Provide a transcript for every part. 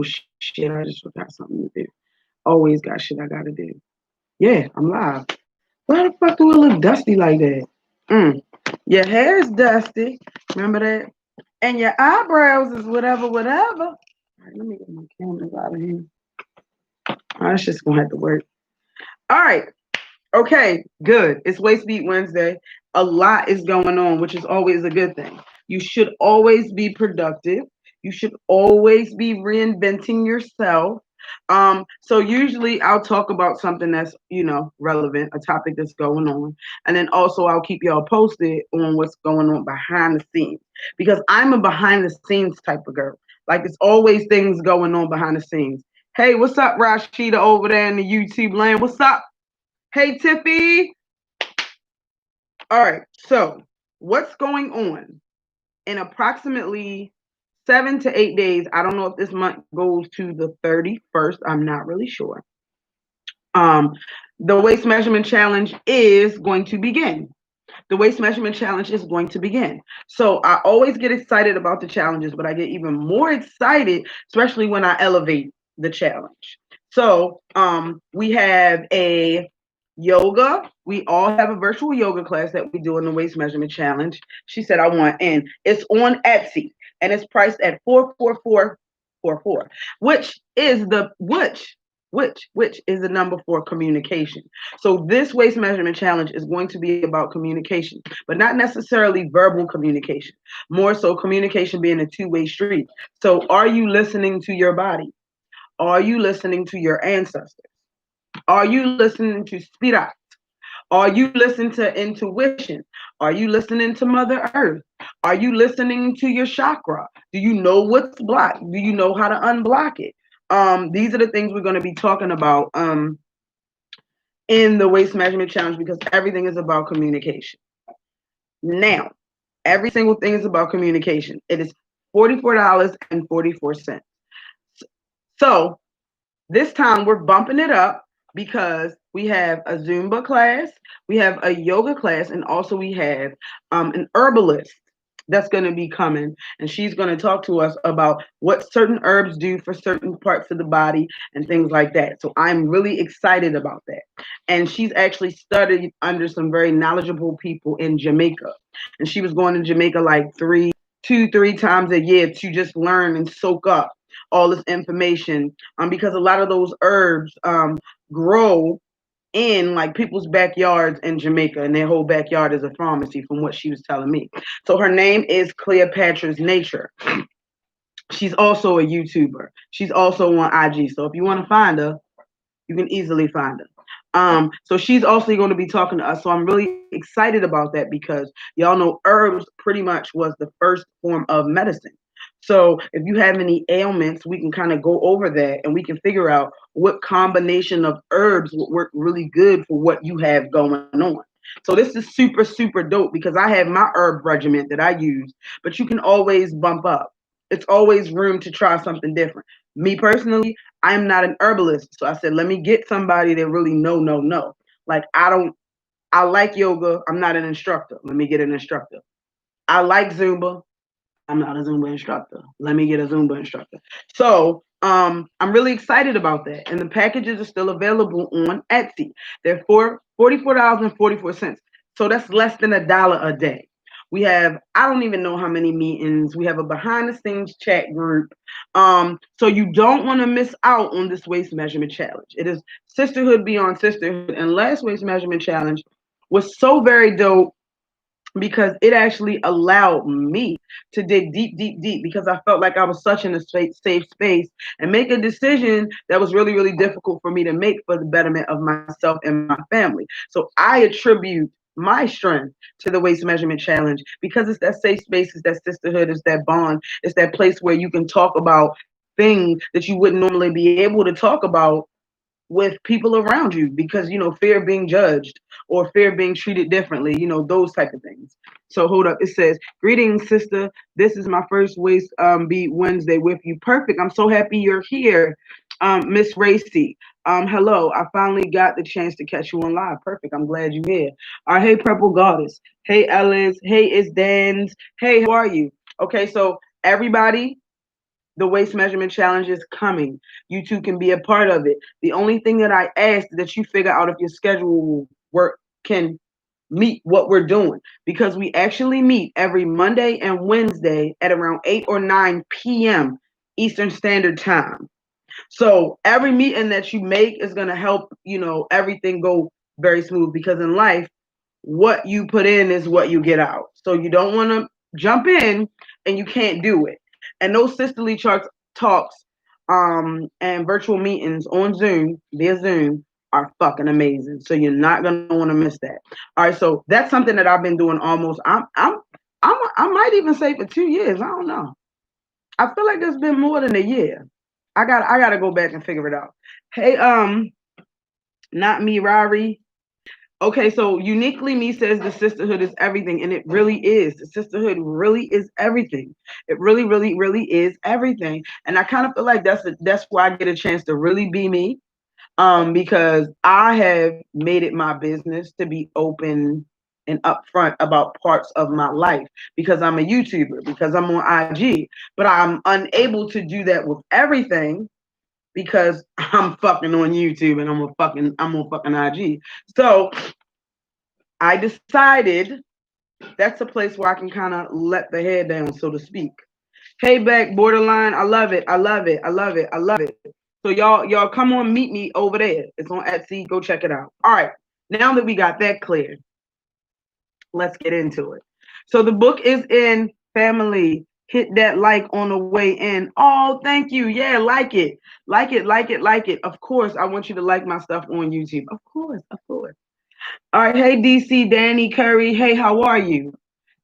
shit, I just forgot something to do. Always got shit I gotta do. Yeah, I'm live. Why the fuck do it look dusty like that? Mm. Your hair's dusty. Remember that? And your eyebrows is whatever, whatever. All right, let me get my cameras out of here. Oh, that's just gonna have to work. All right. Okay, good. It's Waist Beat Wednesday. A lot is going on, which is always a good thing. You should always be productive. You should always be reinventing yourself. So usually I'll talk about something that's, relevant, a topic that's going on. And then also I'll keep y'all posted on what's going on behind the scenes. Because I'm a behind the scenes type of girl. Like it's always things going on behind the scenes. Hey, what's up, Rashida over there in the YouTube land? What's up? Hey, Tiffy. All right. So, what's going on? In approximately 7 to 8 days, I don't know if this month goes to the 31st. I'm not really sure. Um, the waist measurement challenge is going to begin. The waist measurement challenge is going to begin. So I always get excited about the challenges, but I get even more excited, especially when I elevate the challenge. So we have a yoga. We all have a virtual yoga class that we do in the waist measurement challenge. She said I want, and it's on Etsy, and it's priced at 44444, which is the number for communication. So this waist measurement challenge is going to be about communication, but not necessarily verbal communication, more so communication being a two-way street. So are you listening to your body? Are you listening to your ancestors? Are you listening to spirit? Are you listening to intuition? Are you listening to Mother Earth? Are you listening to your chakra? Do you know what's blocked? Do you know how to unblock it? These are the things we're going to be talking about in the waist measurement challenge because everything is about communication. Now, every single thing is about communication. It is $44.44. So this time we're bumping it up because we have a Zumba class, we have a yoga class, and also we have an herbalist that's going to be coming, and she's going to talk to us about what certain herbs do for certain parts of the body and things like that. So I'm really excited about that. And she's actually studied under some very knowledgeable people in Jamaica, and she was going to Jamaica like 3 times a year to just learn and soak up all this information because a lot of those herbs grow in like people's backyards in Jamaica, and their whole backyard is a pharmacy, from what she was telling me. So her name is Cleopatra's Nature. She's also a YouTuber. She's also on IG. So if you want to find her, you can easily find her. So she's also going to be talking to us. So I'm really excited about that because y'all know herbs pretty much was the first form of medicine. So if you have any ailments, we can kind of go over that and we can figure out what combination of herbs would work really good for what you have going on. So this is super, super dope because I have my herb regimen that I use, but you can always bump up. It's always room to try something different. Me personally, I'm not an herbalist. So I said, let me get somebody that really know. Like I like yoga. I'm not an instructor. Let me get an instructor. I like Zumba. I'm not a Zumba instructor. Let me get a Zumba instructor. So I'm really excited about that. And the packages are still available on Etsy. They're for $44.44. So that's less than $1 a day. We have, I don't even know how many meetings. We have a behind the scenes chat group. So you don't want to miss out on this waist measurement challenge. It is sisterhood beyond sisterhood. And last waist measurement challenge was so very dope because it actually allowed me to dig deep, deep, deep because I felt like I was such in a safe space and make a decision that was really, really difficult for me to make for the betterment of myself and my family. So I attribute my strength to the waist measurement challenge because it's that safe space, it's that sisterhood, it's that bond, it's that place where you can talk about things that you wouldn't normally be able to talk about with people around you because fear of being judged or fear of being treated differently, those type of things. So hold up, it says, greetings sister, this is my first waist beat Wednesday with you. Perfect, I'm so happy you're here. Miss Racy, hello, I finally got the chance to catch you on live. Perfect, I'm glad you're here. Hey Purple Goddess, hey Ellis, hey it's Dan's, hey how are you? Okay, so everybody, The waist measurement challenge is coming. You too can be a part of it. The only thing that I ask is that you figure out if your schedule will work can meet what we're doing, because we actually meet every Monday and Wednesday at around 8 or 9 p.m. Eastern Standard Time. So every meeting that you make is going to help, everything go very smooth, because in life, what you put in is what you get out. So you don't want to jump in and you can't do it. And those sisterly talks and virtual meetings on Zoom, via Zoom, are fucking amazing. So you're not gonna want to miss that. All right, so that's something that I've been doing almost. I might even say for 2 years. I don't know. I feel like it's been more than a year. I gotta go back and figure it out. Hey, not me, Rari. Okay, so uniquely me says the sisterhood is everything, and it really is. The sisterhood really is everything. It really, really, really is everything. And I kind of feel like that's why I get a chance to really be me. Because I have made it my business to be open and upfront about parts of my life, because I'm a YouTuber, because I'm on IG, but I'm unable to do that with everything because I'm fucking on YouTube and I'm on fucking IG. So I decided that's a place where I can kind of let the head down, so to speak. Hey, back borderline, I love it. I love it. I love it. I love it. So y'all come on, meet me over there. It's on Etsy. Go check it out. All right. Now that we got that clear, let's get into it. So the book is in, family. Hit that like on the way in. Oh, thank you. Yeah, like it. Like it, like it, like it. Of course, I want you to like my stuff on YouTube. Of course, of course. All right. Hey, DC, Danny, Curry. Hey, how are you?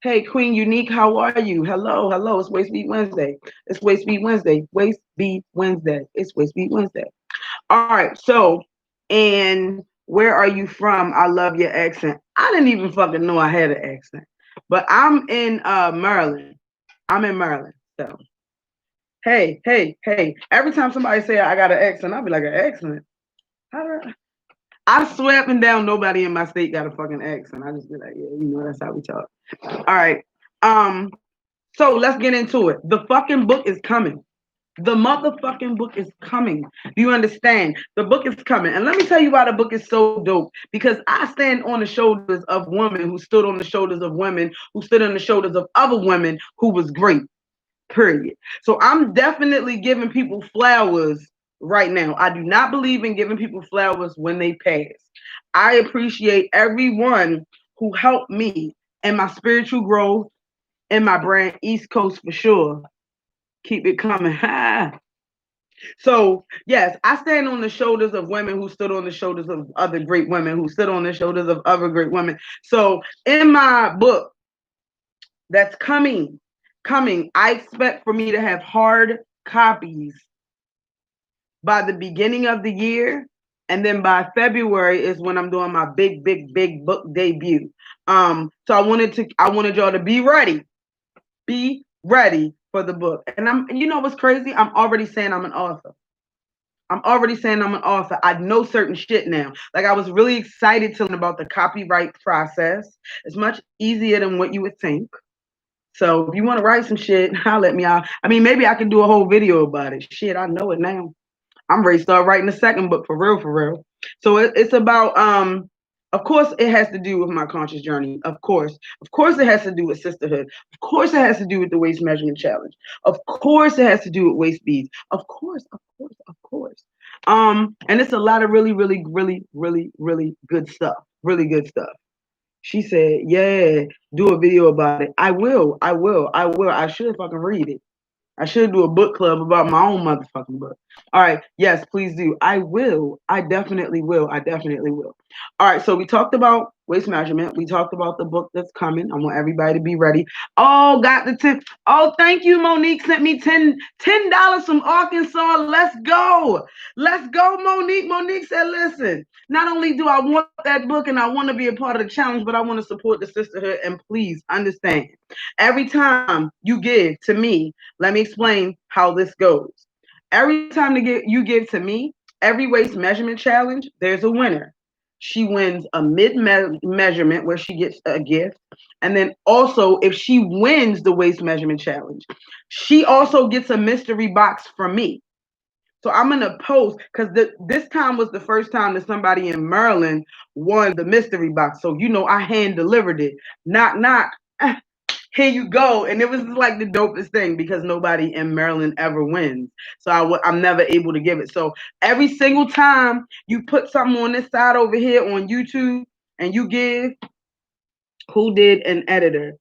Hey, Queen Unique, how are you? Hello, hello. It's Waist Beat Wednesday. It's Waist Beat Wednesday. Waist Beat Wednesday. It's Waist Beat Wednesday. All right. So, and where are you from? I love your accent. I didn't even fucking know I had an accent, but I'm in Maryland. I'm in Maryland. So, hey, hey, hey. Every time somebody say I got an accent, I'll be like, an accent? How do I swear up and down, nobody in my state got a fucking accent. I just be like, yeah, that's how we talk. All right. Um, so let's get into it. The fucking book is coming. The motherfucking book is coming. Do you understand? The book is coming. And let me tell you why the book is so dope. Because I stand on the shoulders of women who stood on the shoulders of women who stood on the shoulders of other women who was great. Period. So I'm definitely giving people flowers right now. I do not believe in giving people flowers when they pass. I appreciate everyone who helped me in my spiritual growth and my brand East Coast for sure. Keep it coming. So, yes, I stand on the shoulders of women who stood on the shoulders of other great women who stood on the shoulders of other great women. So, in my book that's coming, I expect for me to have hard copies by the beginning of the year. And then by February is when I'm doing my big, big, big book debut. So I wanted y'all to be ready. Be ready for the book. And you know what's crazy? I'm already saying I'm an author. I know certain shit now. Like, I was really excited to learn about the copyright process. It's much easier than what you would think. So if you want to write some shit, holler at me out. I mean, maybe I can do a whole video about it. Shit, I know it now. I'm ready to start writing the second book for real, for real. So it's about of course it has to do with my conscious journey. Of course it has to do with sisterhood. Of course it has to do with the waist measurement challenge. Of course it has to do with waist beads. Of course, of course, of course. And it's a lot of really, really, really, really, really good stuff. Really good stuff. She said, yeah, do a video about it. I will. I should fucking read it. I should do a book club about my own motherfucking book. All right. Yes, please do. I will. I definitely will. I definitely will. All right. So we talked about waist measurement. We talked about the book that's coming. I want everybody to be ready. Oh, got the 10. Oh, thank you. Monique sent me $10 from Arkansas. Let's go. Let's go, Monique. Monique said, listen, not only do I want that book and I want to be a part of the challenge, but I want to support the sisterhood. And please understand, every time you give to me, let me explain how this goes. Every time you give to me, every waist measurement challenge, there's a winner. she wins a mid measurement where she gets a gift. And then also, if she wins the waist measurement challenge, she also gets a mystery box from me. So I'm gonna post because this time was the first time that somebody in Maryland won the mystery box. So I hand delivered it. Knock knock. Here you go. And it was like the dopest thing because nobody in Maryland ever wins. So I'm never able to give it. So every single time you put something on this side over here on YouTube and you give, who did an editor?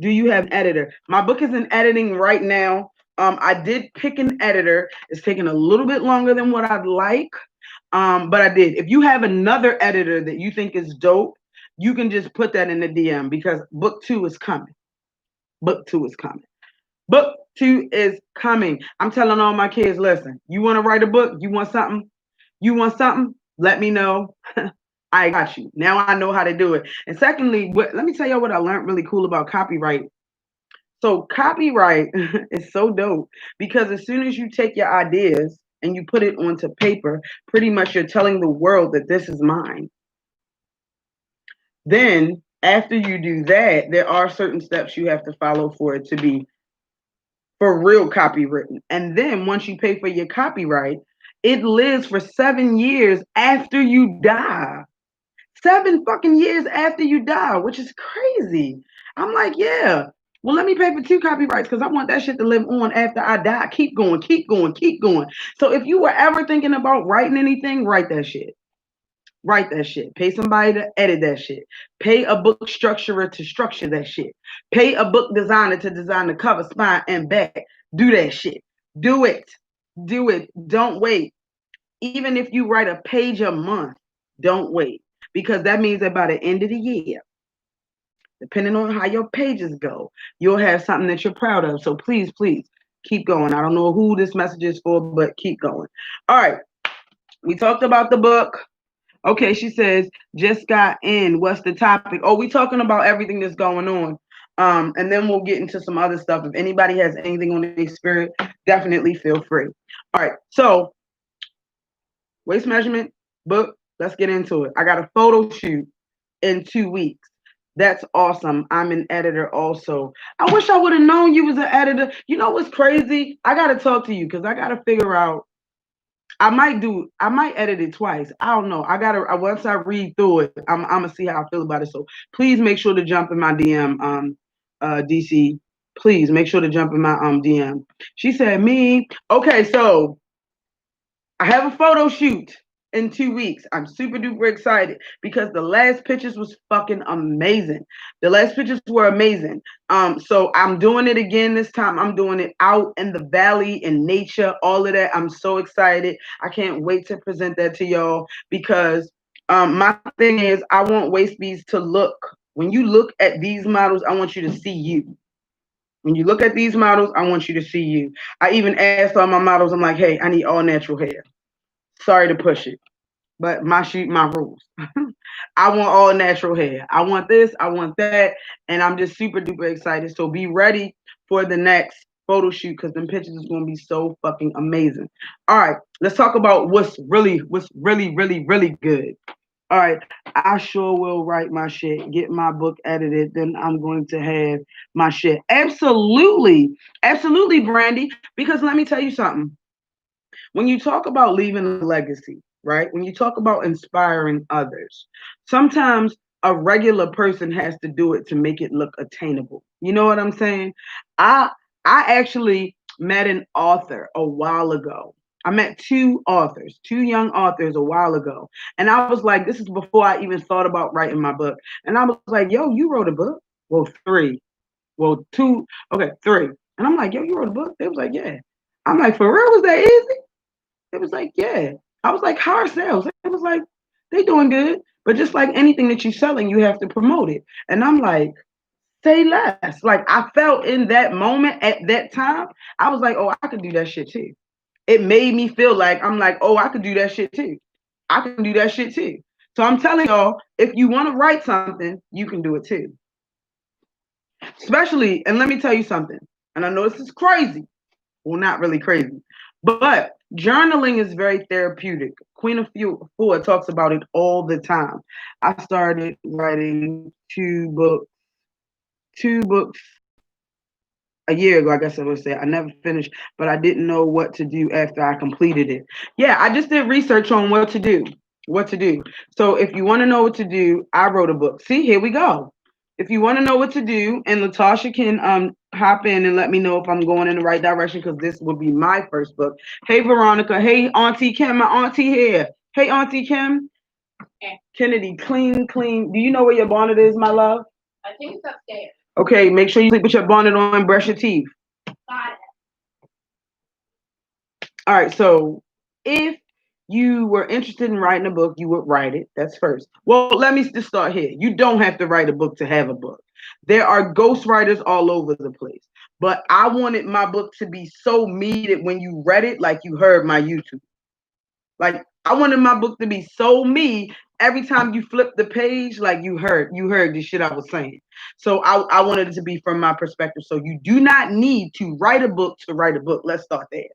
Do you have an editor? My book is in editing right now. I did pick an editor. It's taking a little bit longer than what I'd like, but I did. If you have another editor that you think is dope, you can just put that in the DM because book 2 is coming. Book 2 is coming. Book 2 is coming. I'm telling all my kids, listen, you want to write a book? You want something? You want something? Let me know. I got you. Now I know how to do it. And secondly, let me tell you what I learned really cool about copyright. So copyright is so dope because as soon as you take your ideas and you put it onto paper, pretty much you're telling the world that this is mine. Then after you do that, there are certain steps you have to follow for it to be for real copywritten. And then once you pay for your copyright, it lives for 7 years after you die. 7 fucking years after you die, which is crazy. I'm like, yeah. Well, let me pay for 2 copyrights because I want that shit to live on after I die. Keep going, keep going, keep going. So if you were ever thinking about writing anything, write that shit. Write that shit. Pay somebody to edit that shit. Pay a book structurer to structure that shit. Pay a book designer to design the cover, spine, and back. Do that shit. Do it. Do it. Don't wait. Even if you write a page a month, don't wait. Because that means that by the end of the year, depending on how your pages go, you'll have something that you're proud of. So please, please keep going. I don't know who this message is for, but keep going. All right. We talked about the book. Okay, she says, just got in. What's the topic? Oh, we talking about everything that's going on. And then we'll get into some other stuff. If anybody has anything on their spirit, definitely feel free. All right, so waist measurement book, let's get into it. I got a photo shoot in 2 weeks. That's awesome. I'm an editor also. I wish I would have known you was an editor. You know what's crazy? I got to talk to you because I got to figure out I might edit it twice. I don't know. Once I read through it, I'm gonna see how I feel about it. So please make sure to jump in my DM, DC. Please make sure to jump in my DM. She said me. Okay, so I have a photo shoot in 2 weeks. I'm super duper excited because the last pictures was fucking amazing. The last pictures were amazing. So I'm doing it again this time. I'm doing it out in the valley, in nature, all of that. I'm so excited. I can't wait to present that to y'all because my thing is I want Waist Beads to look. When you look at these models, I want you to see you. When you look at these models, I want you to see you. I even asked all my models, I'm like, hey, I need all natural hair. Sorry to push it, but my rules. I want all natural hair. I want this, I want that, and I'm just super duper excited. So be ready for the next photo shoot because them pictures is gonna be so fucking amazing. All right, let's talk about what's really, really good. All right, I sure will write my shit, get my book edited, then I'm going to have my shit. Absolutely, absolutely, Brandy. Because let me tell you something. When you talk about leaving a legacy, right? When you talk about inspiring others, sometimes a regular person has to do it to make it look attainable. You know what I'm saying? I I actually met an author a while ago. I met 2 authors, 2 young authors a while ago. And I was like, this is before I even thought about writing my book. And I was like, yo, you wrote a book? Well, 3. Well, 2, okay, 3. And I'm like, yo, you wrote a book? They was like, yeah. I'm like, for real, was that easy? It was like, yeah. I was like, hard sales. It was like, they doing good. But just like anything that you're selling, you have to promote it. And I'm like, say less. Like I felt in that moment at that time, I was like, oh, I could do that shit too. It made me feel like I'm like, oh, I could do that shit too. I can do that shit too. So I'm telling y'all, if you want to write something, you can do it too. Especially, and let me tell you something, and I know this is crazy. Well, not really crazy, but Journaling is very therapeutic. Queen of Fua talks about it all the time. I started writing two books a year ago, I guess I would say. I never finished, but I didn't know what to do after I completed it. Yeah, I just did research on what to do. What to do. So if you want to know what to do, I wrote a book. See, here we go. If you want to know what to do, and Latasha can hop in and let me know if I'm going in the right direction because this will be my first book. Hey Veronica. Hey Auntie Kim, my auntie here. Hey Auntie Kim. Kennedy, clean, clean. Do you know where your bonnet is, my love? I think it's upstairs. Okay, make sure you sleep with your bonnet on and brush your teeth. Got it. All right, so if you were interested in writing a book, you would write it. That's first. Well, let me just start here. You don't have to write a book to have a book. There are ghostwriters all over the place. But I wanted my book to be so me that when you read it, like you heard my YouTube. Like I wanted my book to be so me. Every time you flip the page, like you heard the shit I was saying. So I wanted it to be from my perspective. So you do not need to write a book to write a book. Let's start there.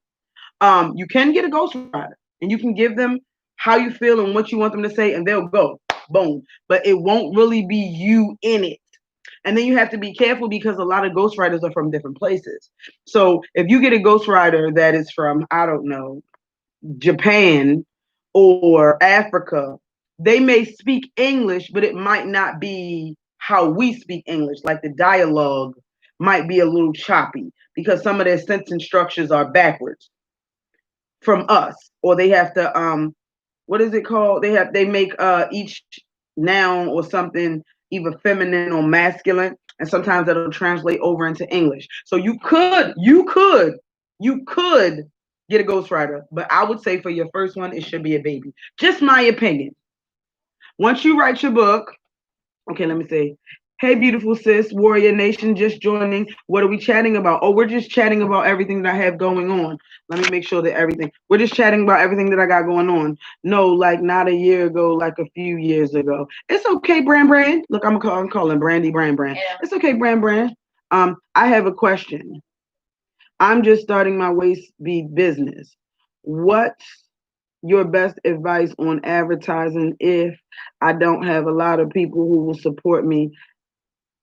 You can get a ghostwriter and you can give them how you feel and what you want them to say, and they'll go boom. But it won't really be you in it. And then you have to be careful because a lot of ghostwriters are from different places. So if you get a ghostwriter that is from, I don't know, Japan or Africa, they may speak English, but it might not be how we speak English. Like the dialogue might be a little choppy because some of their sentence structures are backwards from us, or they have to what is it called? They make each noun or something either feminine or masculine, and sometimes that'll translate over into English. So you could get a ghostwriter, but I would say for your first one, it should be a baby. Just my opinion. Once you write your book, okay, let me say, hey, beautiful sis, Warrior Nation, just joining. What are we chatting about? Oh, we're just chatting about everything that I have going on. Let me make sure that we're just chatting about everything that I got going on. No, like not a year ago, like a few years ago. It's okay, Brand. Look, I'm calling Brandy Brand. Yeah. It's okay, Brand. I have a question. I'm just starting my waist bead business. What's your best advice on advertising if I don't have a lot of people who will support me,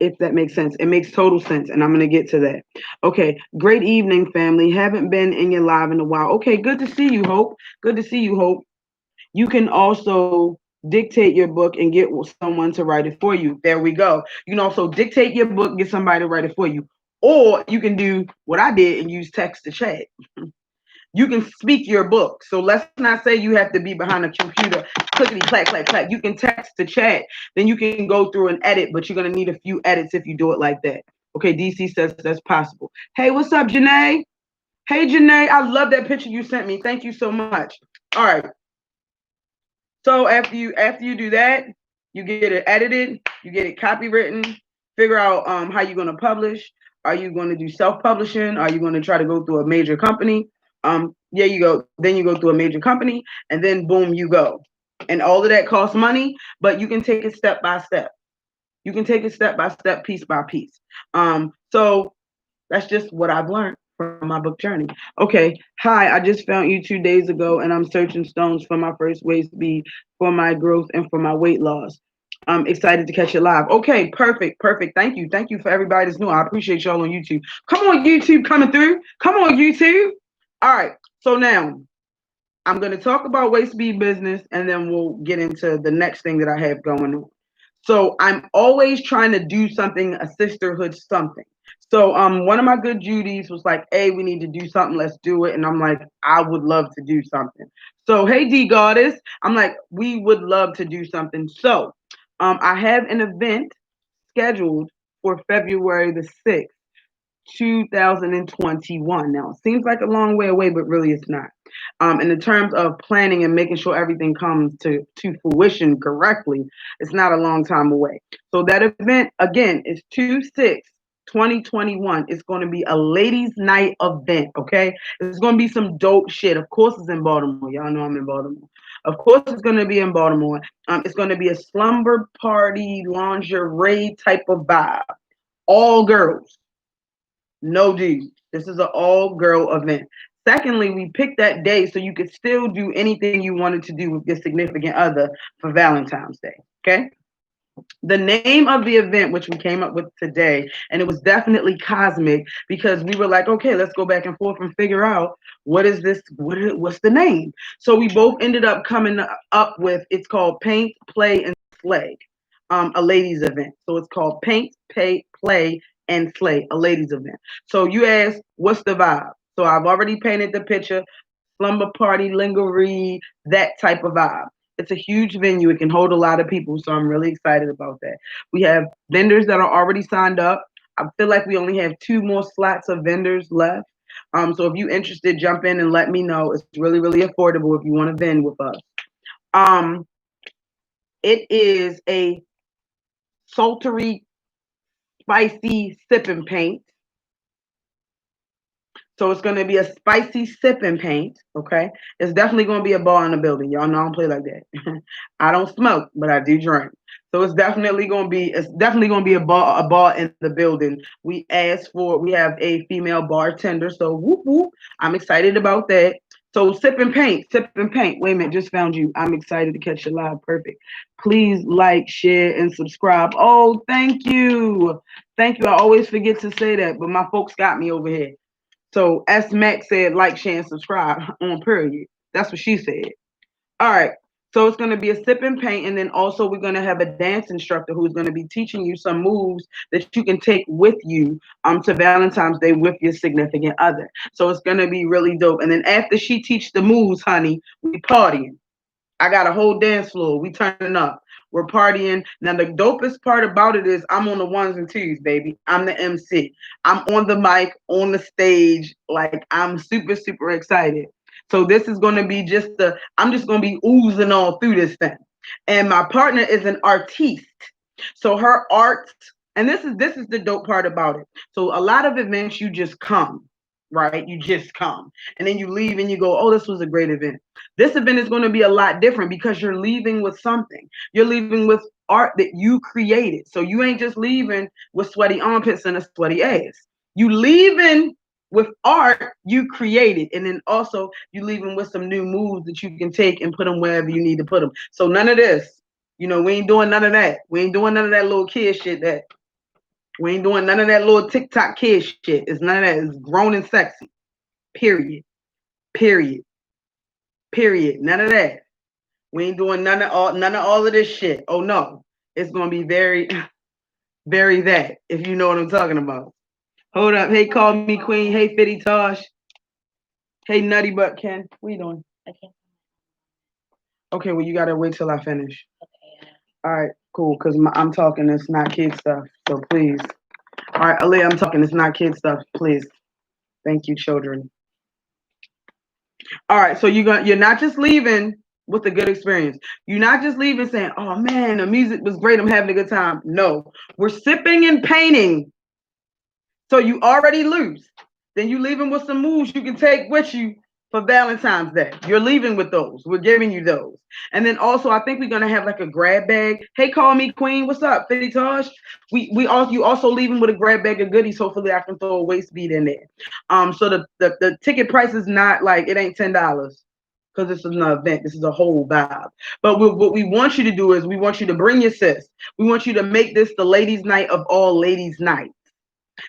if that makes sense? It makes total sense, and I'm going to get to that. Okay, great evening, family. Haven't been in your live in a while. Okay, good to see you, Hope. Good to see you, Hope. You can also dictate your book and get someone to write it for you. There we go. You can also dictate your book, get somebody to write it for you. Or you can do what I did and use text to chat. You can speak your book. So let's not say you have to be behind a computer, clickety clack, clack, clack. You can text to chat. Then you can go through and edit, but you're going to need a few edits if you do it like that. Okay, DC says that's possible. Hey, what's up, Janae? Hey, Janae, I love that picture you sent me. Thank you so much. All right. So after you do that, you get it edited, you get it copywritten, figure out how you're going to publish. Are you going to do self-publishing? Are you going to try to go through a major company? Yeah, you go. Then you go through a major company, and then boom, you go. And all of that costs money, but you can take it step by step. You can take it step by step, piece by piece. So that's just what I've learned from my book journey. Okay. Hi, I just found you 2 days ago and I'm searching stones for my first waist bead for my growth and for my weight loss. I'm excited to catch you live. Okay, perfect. Thank you. Thank you for everybody that's new. I appreciate y'all on YouTube. Come on, YouTube coming through. Come on, YouTube. All right. So now I'm going to talk about waist bead business and then we'll get into the next thing that I have going on. So I'm always trying to do something, a sisterhood something. So one of my good Judy's was like, hey, we need to do something, let's do it. And I'm like, I would love to do something. So hey D Goddess, I'm like, we would love to do something. So I have an event scheduled for February the 6th. 2021. Now, it seems like a long way away, but really it's not. In the terms of planning and making sure everything comes to fruition correctly, it's not a long time away. So that event, again, is 2/6/2021. It's going to be a ladies' night event, okay? It's going to be some dope shit. Of course, it's in Baltimore. Y'all know I'm in Baltimore. Of course, it's going to be in Baltimore. It's going to be a slumber party, lingerie type of vibe. All girls. No dudes. This is an all-girl event. Secondly, we picked that day so you could still do anything you wanted to do with your significant other for Valentine's Day. Okay. The name of the event, which we came up with today, and it was definitely cosmic because we were like, okay, let's go back and forth and figure out what is this, what's the name. So we both ended up coming up with, it's called Paint, Play, and Slay, a ladies event. So it's called Paint, Play, and Slay, a ladies event. So you asked, what's the vibe? So I've already painted the picture, slumber party, lingerie, that type of vibe. It's a huge venue. It can hold a lot of people, so I'm really excited about that. We have vendors that are already signed up. I feel like we only have 2 more slots of vendors left. So if you're interested, jump in and let me know. It's really, really affordable if you want to vend with us. Um, it is a sultry, spicy sipping paint. So it's going to be a spicy sipping paint, okay? It's definitely going to be a bar in the building. Y'all know I don't play like that. I don't smoke, but I do drink. So it's definitely going to be a bar in the building. We have a female bartender, so whoop whoop. I'm excited about that. So sip and paint. Wait a minute, just found you. I'm excited to catch you live. Perfect. Please like, share, and subscribe. Oh, thank you. Thank you. I always forget to say that, but my folks got me over here. So S Mac said like, share, and subscribe on period. That's what she said. All right. So it's going to be a sip and paint, and then also we're going to have a dance instructor who's going to be teaching you some moves that you can take with you to Valentine's Day with your significant other. So it's going to be really dope. And then after she teach the moves, honey, we partying. I got a whole dance floor. We turning up. We're partying. Now, the dopest part about it is I'm on the ones and twos, baby. I'm the MC. I'm on the mic, on the stage. Like, I'm super, super excited. So this is going to be I'm just going to be oozing all through this thing. And my partner is an artiste. So her art, and this is the dope part about it. So a lot of events, you just come, right? You just come. And then you leave and you go, oh, this was a great event. This event is going to be a lot different because you're leaving with something. You're leaving with art that you created. So you ain't just leaving with sweaty armpits and a sweaty ass. You leaving with art you created, and then also you leaving with some new moves that you can take and put them wherever you need to put them. So none of this, we ain't doing none of that. We ain't doing none of that little kid shit. We ain't doing none of that little TikTok kid shit. It's none of that. It's grown and sexy. Period. Period. Period. None of that. We ain't doing none of all of this shit. Oh no. It's gonna be very, very that, if you know what I'm talking about. Hold up. Hey, call me queen. Hey, Fitty Tosh. Hey, Nutty Butt Ken. What you doing? Okay. Okay, well, you gotta wait till I finish. Okay. All right, cool. Because I'm talking. It's not kid stuff. So please. All right, Aaliyah, I'm talking. It's not kid stuff. Please. Thank you, children. All right, so you're not just leaving with a good experience. You're not just leaving saying, "Oh man, the music was great. I'm having a good time." No, we're sipping and painting. So you already lose. Then you leaving with some moves you can take with you for Valentine's Day. You're leaving with those. We're giving you those. And then also, I think we're gonna have like a grab bag. Hey, call me queen. What's up, Fitty Tosh? You also leaving with a grab bag of goodies. Hopefully, I can throw a waist bead in there. So the ticket price is not like, it ain't $10 because this is an event. This is a whole vibe. But what we want you to do is we want you to bring your sis. We want you to make this the ladies' night of all ladies' night.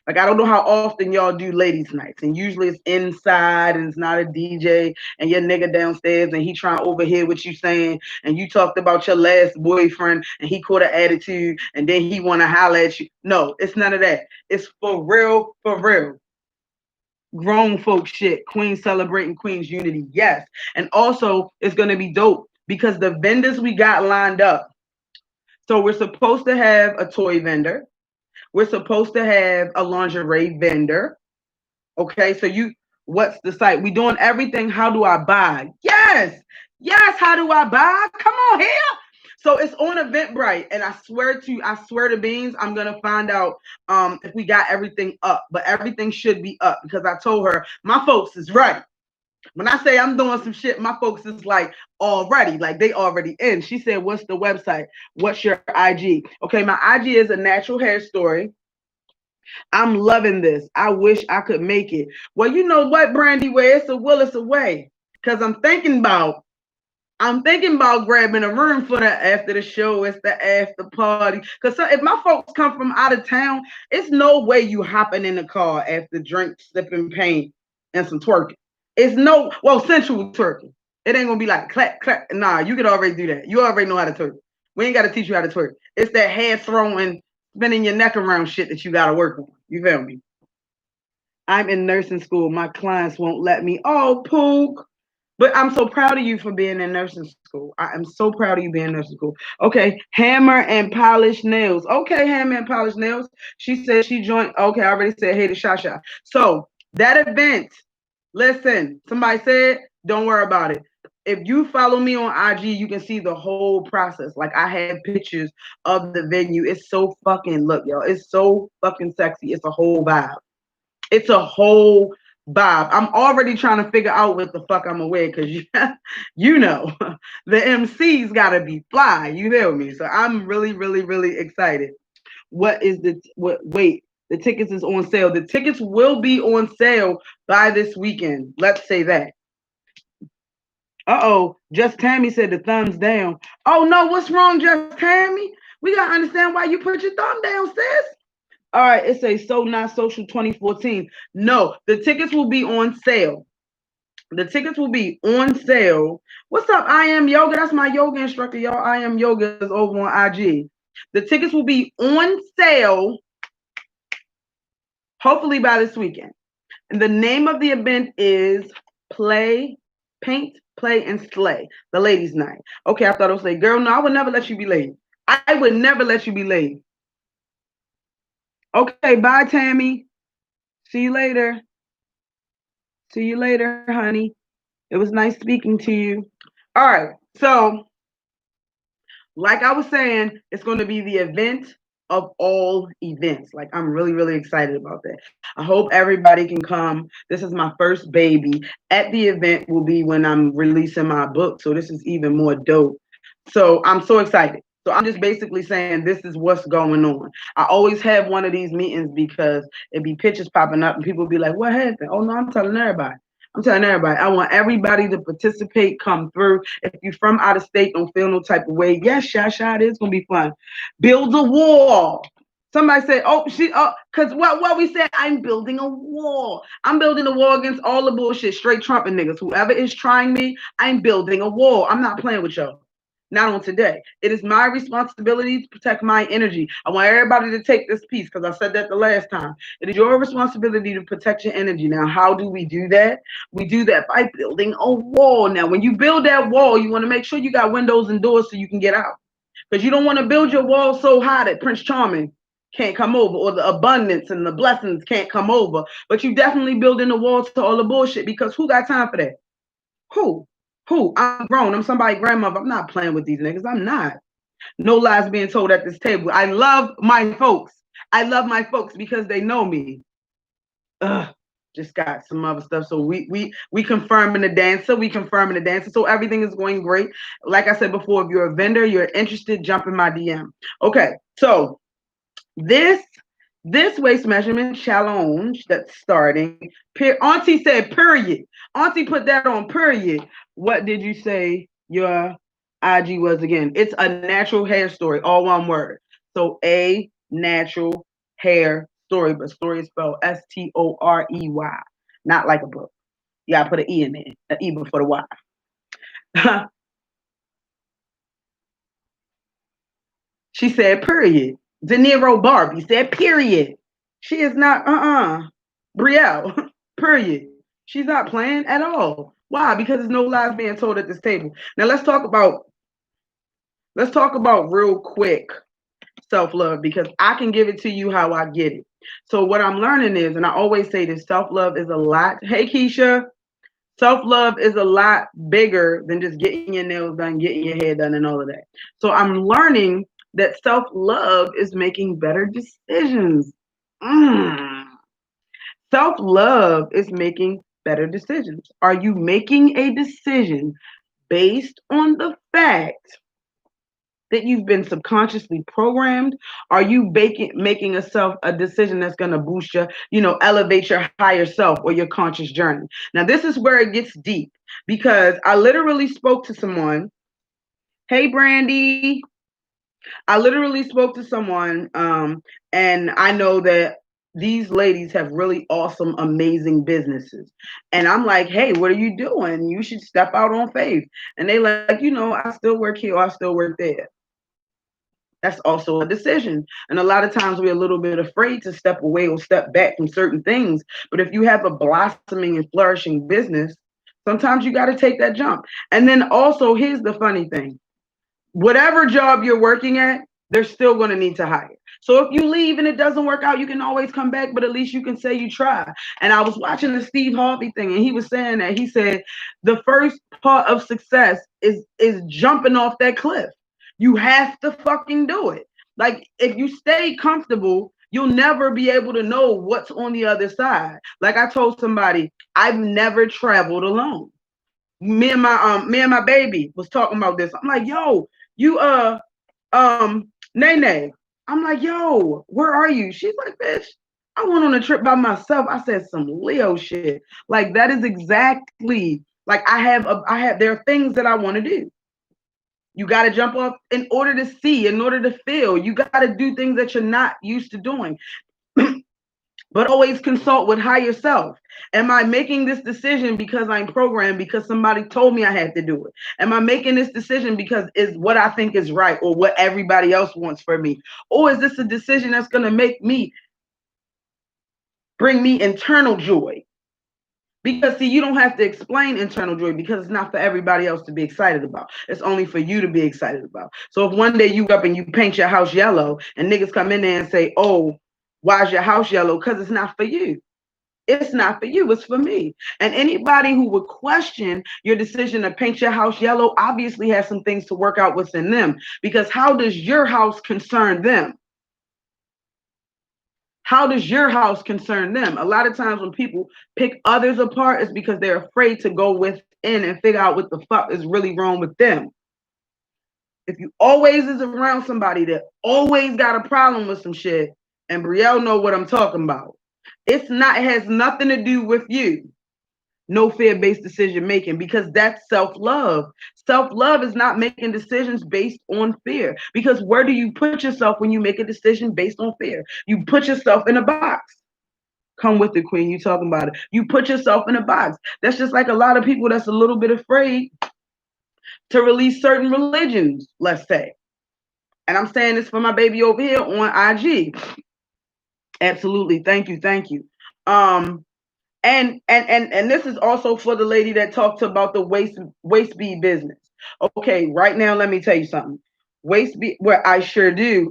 Like, I don't know how often y'all do ladies' nights, and usually it's inside and it's not a DJ and your nigga downstairs and he trying to overhear what you saying, and you talked about your last boyfriend and he caught an attitude and then he want to holler at you. No, it's none of that. It's for real, for real. Grown folk shit. Queens celebrating Queens unity. Yes. And also, it's going to be dope because the vendors we got lined up. So we're supposed to have a toy vendor. We're supposed to have a lingerie vendor. Okay, so what's the site? We doing everything. How do I buy? Yes, how do I buy? Come on here. So it's on Eventbrite, and I swear to beans, I'm gonna find out if we got everything up. But everything should be up because I told her my folks is ready. When I say I'm doing some shit, my folks is like already, like they already in. She said, "What's the website? What's your IG?" Okay, my IG is A Natural Hair Story. I'm loving this. I wish I could make it. Well, you know what, Brandy? Where it's a will, it's a way. Because I'm thinking about grabbing a room for the after the show. It's the after party. Because if my folks come from out of town, it's no way you hopping in the car after drink, sipping paint, and some twerking. It's no, well, sensual twerking. It ain't gonna be like clap, clap. Nah, you can already do that. You already know how to twerk. We ain't gotta teach you how to twerk. It's that head throwing, spinning your neck around shit that you gotta work on. You feel me? I'm in nursing school. My clients won't let me. Oh, Pook. But I'm so proud of you for being in nursing school. I am so proud of you being in nursing school. Okay, hammer and polish nails. Okay, hammer and polish nails. She said she joined. Okay, I already said hey to Shasha. So that event, listen, somebody said, don't worry about it. If you follow me on IG, you can see the whole process. Like I have pictures of the venue. It's so fucking look, y'all. It's so fucking sexy. It's a whole vibe. It's a whole vibe. I'm already trying to figure out what the fuck I'm gonna wear because you know the MC's gotta be fly. You feel me? So I'm really, really, really excited. What is the what? Wait, the tickets is on sale. The tickets will be on sale by this weekend. Let's say that. Uh-oh, Just Tammy said the thumbs down. Oh no, what's wrong, Just Tammy? We gotta understand why you put your thumb down, sis. All right, it says So Not Social 2014. No, the tickets will be on sale. The tickets will be on sale. What's up, I Am Yoga? That's my yoga instructor, y'all. I Am Yoga is over on IG. The tickets will be on sale hopefully by this weekend. And the name of the event is Paint, Play, and Slay, the ladies' night. Okay, I thought it was like, girl, no, I would never let you be late. I would never let you be late. Okay, bye, Tammy. See you later. See you later, honey. It was nice speaking to you. All right. So, like I was saying, it's going to be the event of all events. Like, I'm really, really excited about that. I hope everybody can come. This is my first baby. At the event will be when I'm releasing my book. So, this is even more dope. So, I'm so excited. So, I'm just basically saying this is what's going on. I always have one of these meetings because it be pictures popping up and people be like, what happened? Oh, no, I'm telling everybody. I'm telling everybody, I want everybody to participate, come through. If you're from out of state, don't feel no type of way. Yes, Shasha, it is gonna be fun. Build a wall. Somebody said, because what we said, I'm building a wall. I'm building a wall against all the bullshit, straight Trump and niggas. Whoever is trying me, I'm building a wall. I'm not playing with y'all. Not on today. It is my responsibility to protect my energy. I want everybody to take this piece because I said that the last time. It is your responsibility to protect your energy. Now, how do we do that? We do that by building a wall. Now, when you build that wall, you want to make sure you got windows and doors so you can get out. Because you don't want to build your wall so high that Prince Charming can't come over or the abundance and the blessings can't come over. But you definitely building a wall to all the bullshit because who got time for that? Who? Who? I'm grown. I'm somebody's grandmother. I'm not playing with these niggas. I'm not. No lies being told at this table. I love my folks. I love my folks because they know me. Ugh, just got some other stuff. So we confirming the dancer. We confirming the dancer. So everything is going great. Like I said before, if you're a vendor, you're interested, jump in my DM. Okay, so this waist measurement challenge that's starting. Auntie said period. Auntie put that on period. What did you say your IG was again? It's a natural hair story, all one word. So a natural hair story, but story is spelled STOREY, not like a book. Yeah, I put an E in there, an E before the Y. She said period. De Niro Barbie said period. She is not, Brielle, period. She's not playing at all. Why? Because there's no lies being told at this table. Now let's talk about real quick self-love because I can give it to you how I get it. So what I'm learning is, and I always say this, self-love is a lot. Hey Keisha, self-love is a lot bigger than just getting your nails done, getting your hair done, and all of that. So I'm learning that self-love is making better decisions. Mm. Self-love is making better decisions. Are you making a decision based on the fact that you've been subconsciously programmed? Are you making a decision that's going to boost your, elevate your higher self or your conscious journey? Now, this is where it gets deep because I literally spoke to someone. Hey, Brandy. I literally spoke to someone, and I know that these ladies have really awesome, amazing businesses. And I'm like, hey, what are you doing? You should step out on faith. And they like, I still work here or I still work there. That's also a decision. And a lot of times we're a little bit afraid to step away or step back from certain things. But if you have a blossoming and flourishing business, sometimes you got to take that jump. And then also, here's the funny thing, whatever job you're working at, they're still going to need to hire. So if you leave and it doesn't work out, you can always come back, but at least you can say you tried. And I was watching the Steve Harvey thing, and he was saying that he said the first part of success is jumping off that cliff. You have to fucking do it. Like if you stay comfortable, you'll never be able to know what's on the other side. Like I told somebody, I've never traveled alone. Me and my baby was talking about this. I'm like, yo, you Nene. I'm like, yo, where are you? She's like, bitch, I went on a trip by myself. I said some Leo shit. Like that is exactly like there are things that I want to do. You got to jump off in order to see, in order to feel. You got to do things that you're not used to doing. But always consult with higher self. Am I making this decision because I'm programmed, because somebody told me I had to do it? Am I making this decision because it's what I think is right or what everybody else wants for me? Or is this a decision that's going to bring me internal joy? Because see, you don't have to explain internal joy because it's not for everybody else to be excited about. It's only for you to be excited about. So if one day you up and you paint your house yellow and niggas come in there and say, oh, why is your house yellow? Because it's not for you. It's not for you, it's for me. And anybody who would question your decision to paint your house yellow obviously has some things to work out within them. Because how does your house concern them? How does your house concern them? A lot of times when people pick others apart, it's because they're afraid to go within and figure out what the fuck is really wrong with them. If you always is around somebody that always got a problem with some shit, and Brielle know what I'm talking about, it has nothing to do with you. No fear-based decision making, because that's self-love. Self-love is not making decisions based on fear, because where do you put yourself when you make a decision based on fear? You put yourself in a box. Come with it, queen. You talking about it. You put yourself in a box. That's just like a lot of people that's a little bit afraid to release certain religions, let's say. And I'm saying this for my baby over here on IG. Absolutely. Thank you. Thank you. And this is also for the lady that talked about the waist bead business. Okay, right now let me tell you something. Waist bead, where I sure do.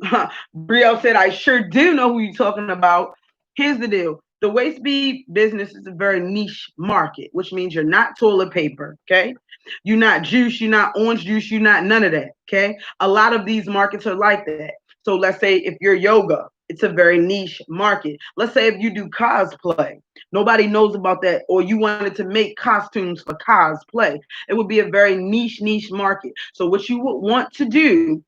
Brielle said I sure do know who you're talking about. Here's the deal. The waist bead business is a very niche market, which means you're not toilet paper, okay? You're not juice, you're not orange juice, you're not none of that, okay? A lot of these markets are like that. So let's say if you're yoga, it's a very niche market. Let's say if you do cosplay, nobody knows about that, or you wanted to make costumes for cosplay, it would be a very niche market. So what you would want to do,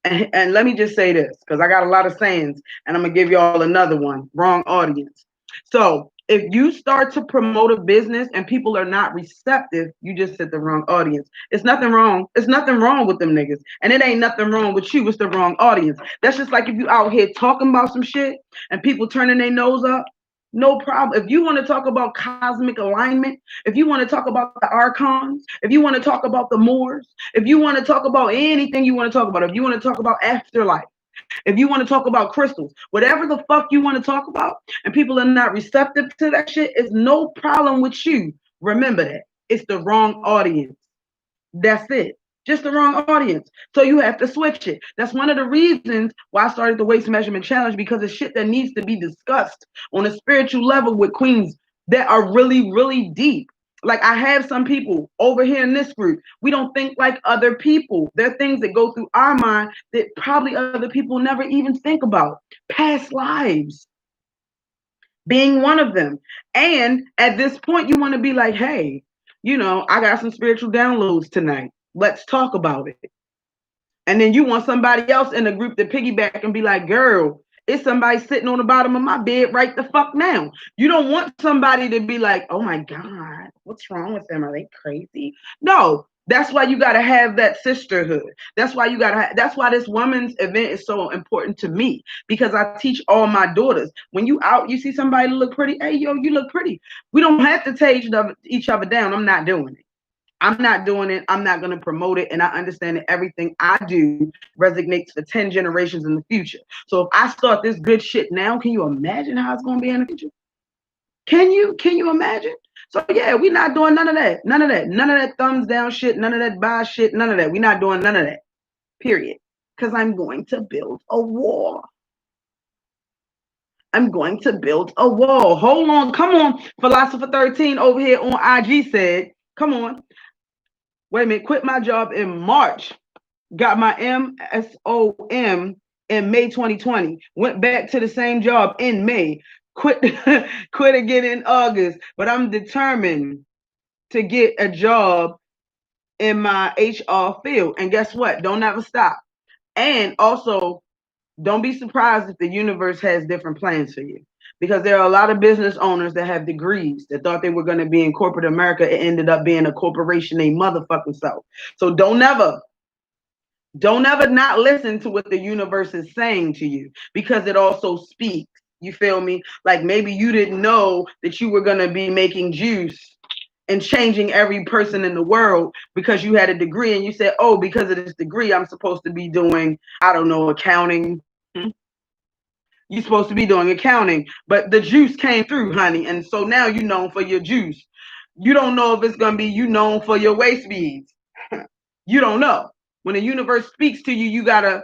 and let me just say this, because I got a lot of sayings, and I'm gonna give y'all another one. Wrong audience. So if you start to promote a business and people are not receptive, you just hit the wrong audience. It's nothing wrong. It's nothing wrong with them niggas. And it ain't nothing wrong with you. It's the wrong audience. That's just like if you out here talking about some shit and people turning their nose up. No problem. If you want to talk about cosmic alignment, if you want to talk about the archons, if you want to talk about the Moors, if you want to talk about anything you want to talk about, if you want to talk about afterlife, if you want to talk about crystals, whatever the fuck you want to talk about, and people are not receptive to that shit, it's no problem with you. Remember that. It's the wrong audience. That's it. Just the wrong audience. So you have to switch it. That's one of the reasons why I started the Waist Measurement Challenge, because it's shit that needs to be discussed on a spiritual level with queens that are really, really deep. Like I have some people over here in this group, we don't think like other people. There are things that go through our mind that probably other people never even think about. Past lives being one of them. And at this point, you want to be like, hey, I got some spiritual downloads tonight. Let's talk about it. And then you want somebody else in the group to piggyback and be like, girl, it's somebody sitting on the bottom of my bed right the fuck now. You don't want somebody to be like, oh my God, what's wrong with them? Are they crazy? No, that's why you got to have that sisterhood. That's why that's why this women's event is so important to me, because I teach all my daughters. When you out, you see somebody look pretty. Hey, yo, you look pretty. We don't have to tear each other down. I'm not doing it. I'm not doing it. I'm not going to promote it. And I understand that everything I do resonates for 10 generations in the future. So if I start this good shit now, can you imagine how it's going to be in the future? Can you imagine? So yeah, we're not doing none of that. None of that. None of that thumbs down shit. None of that buy shit. None of that. We're not doing none of that. Period. Because I'm going to build a wall. I'm going to build a wall. Hold on. Come on. Philosopher 13 over here on IG said, come on. Wait a minute, quit my job in March, got my MSOM in May 2020, went back to the same job in May, quit again in August, but I'm determined to get a job in my HR field. And guess what? Don't ever stop. And also, don't be surprised if the universe has different plans for you. Because there are a lot of business owners that have degrees that thought they were going to be in corporate America. It ended up being a corporation named motherfucking self. So don't ever not listen to what the universe is saying to you, because it also speaks. You feel me? Like maybe you didn't know that you were going to be making juice and changing every person in the world because you had a degree, and you said, oh, because of this degree, I'm supposed to be doing, I don't know, accounting. You're supposed to be doing accounting, but the juice came through, honey. And so now you're known for your juice. You don't know if it's going to be you known for your waist beads. You don't know. When the universe speaks to you, you got to,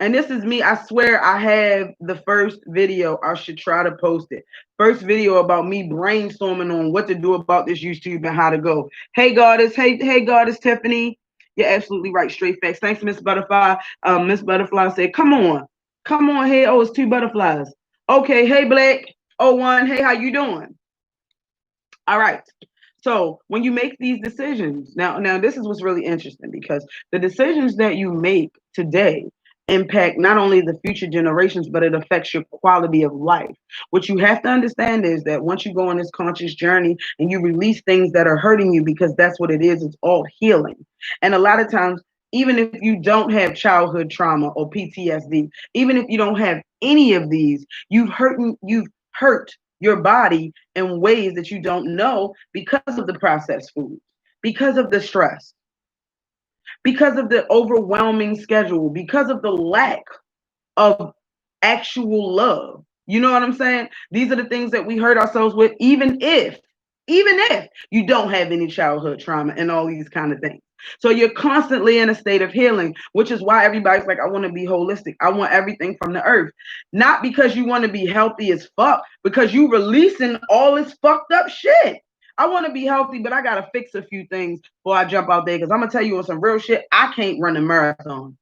and this is me, I swear I have the first video. I should try to post it. First video about me brainstorming on what to do about this YouTube and how to go. Hey, Goddess. Hey, Goddess Tiffany. You're absolutely right. Straight facts. Thanks, Miss Butterfly. Miss Butterfly said, come on. Come on here. Oh, it's two butterflies. Okay. Hey, Black. Oh, one. Hey, how you doing? All right. So when you make these decisions, now this is what's really interesting, because the decisions that you make today impact not only the future generations, but it affects your quality of life. What you have to understand is that once you go on this conscious journey and you release things that are hurting you, because that's what it is, it's all healing. And a lot of times, even if you don't have childhood trauma or PTSD, even if you don't have any of these, you've hurt your body in ways that you don't know, because of the processed foods, because of the stress, because of the overwhelming schedule, because of the lack of actual love. You know what I'm saying? These are the things that we hurt ourselves with, even if you don't have any childhood trauma and all these kind of things. So you're constantly in a state of healing, which is why everybody's like, I want to be holistic. I want everything from the earth. Not because you want to be healthy as fuck, because you releasing all this fucked up shit. I want to be healthy, but I got to fix a few things before I jump out there. Because I'm going to tell you on some real shit, I can't run a marathon.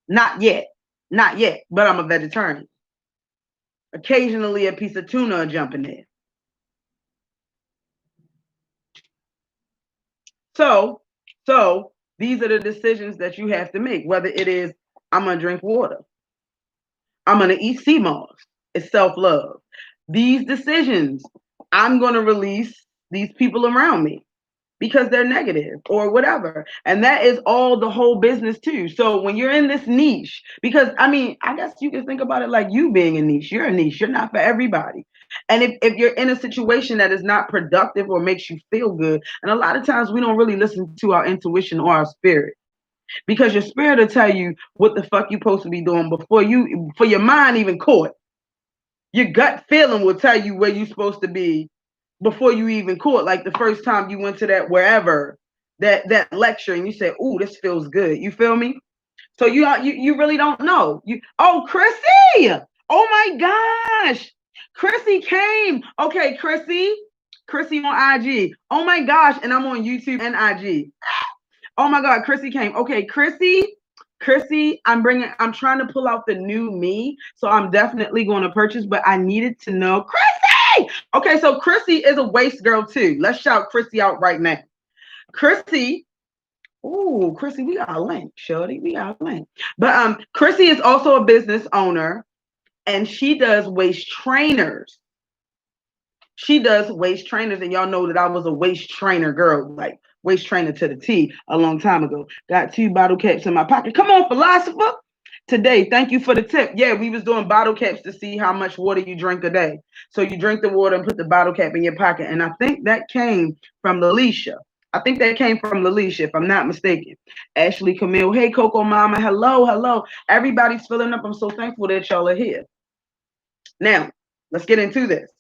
Not yet. Not yet. But I'm a vegetarian. Occasionally a piece of tuna will jump in there. So these are the decisions that you have to make, whether it is, I'm going to drink water, I'm going to eat sea moss, it's self-love. These decisions, I'm going to release these people around me because they're negative or whatever. And that is all the whole business too. So when you're in this niche, because I mean, I guess you can think about it like you being a niche. You're a niche. You're not for everybody. And if you're in a situation that is not productive or makes you feel good, and a lot of times we don't really listen to our intuition or our spirit, because your spirit will tell you what the fuck you're supposed to be doing before your mind even caught. Your gut feeling will tell you where you're supposed to be before you even caught. Like the first time you went to that wherever, that lecture, and you said, "Ooh, this feels good." You feel me? So you really don't know. Chrissy! Oh my gosh, Chrissy came. Okay, Chrissy on IG. Oh my gosh, and I'm on YouTube and IG. Oh my God, Chrissy came. Okay, Chrissy, I'm trying to pull out the new me. So I'm definitely going to purchase, but I needed to know Chrissy. Okay, so Chrissy is a waist girl too. Let's shout Chrissy out right now. Chrissy Ooh, Chrissy, we got a link, shorty. We got a link. But Chrissy is also a business owner, and she does waist trainers. She does waist trainers, and y'all know that I was a waist trainer girl, like waist trainer to the T a long time ago. Got 2 bottle caps in my pocket. Come on, philosopher. Today, thank you for the tip. Yeah, we was doing bottle caps to see how much water you drink a day. So you drink the water and put the bottle cap in your pocket. And I think that came from Lalisha. I think that came from Lalisha, if I'm not mistaken. Ashley Camille, hey Coco Mama, hello, hello. Everybody's filling up. I'm so thankful that y'all are here. Now, let's get into this,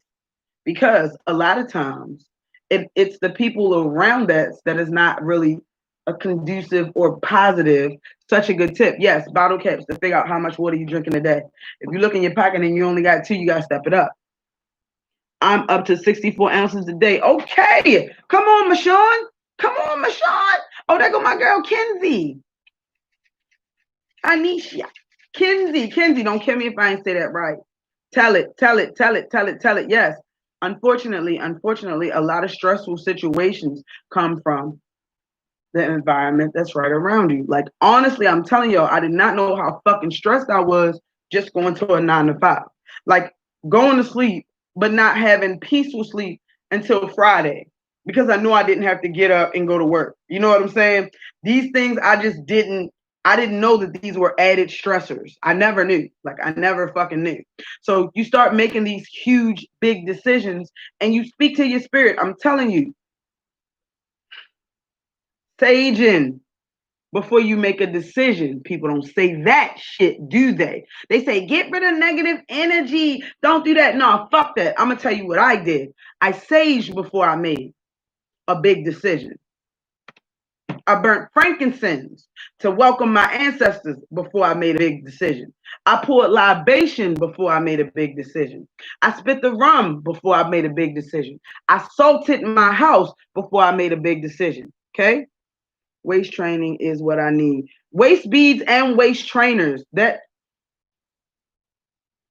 because a lot of times it's the people around us that is not really a conducive or positive. Such a good tip. Yes, bottle caps to figure out how much water you drink in a day. If you look in your pocket and you only got 2, you got to step it up. I'm up to 64 ounces a day. Okay, come on, Michonne. Come on, Michonne. Oh, there go my girl Kenzie. Anisha. Kenzie, don't kill me if I ain't say that right. Tell it, tell it, tell it, tell it, tell it. Yes. Unfortunately, a lot of stressful situations come from the environment that's right around you. Like, honestly, I'm telling y'all, I did not know how fucking stressed I was just going to a 9 to 5. Like, going to sleep, but not having peaceful sleep until Friday, because I knew I didn't have to get up and go to work. You know what I'm saying? These things I didn't know that these were added stressors. I never knew. Like, I never fucking knew. So you start making these huge, big decisions and you speak to your spirit. I'm telling you, saging before you make a decision. People don't say that shit, do they? They say, get rid of negative energy. Don't do that. No, fuck that. I'm going to tell you what I did. I saged before I made a big decision. I burnt frankincense to welcome my ancestors before I made a big decision. I poured libation before I made a big decision. I spit the rum before I made a big decision. I salted my house before I made a big decision. Okay? Waist training is what I need. Waist beads and waist trainers. That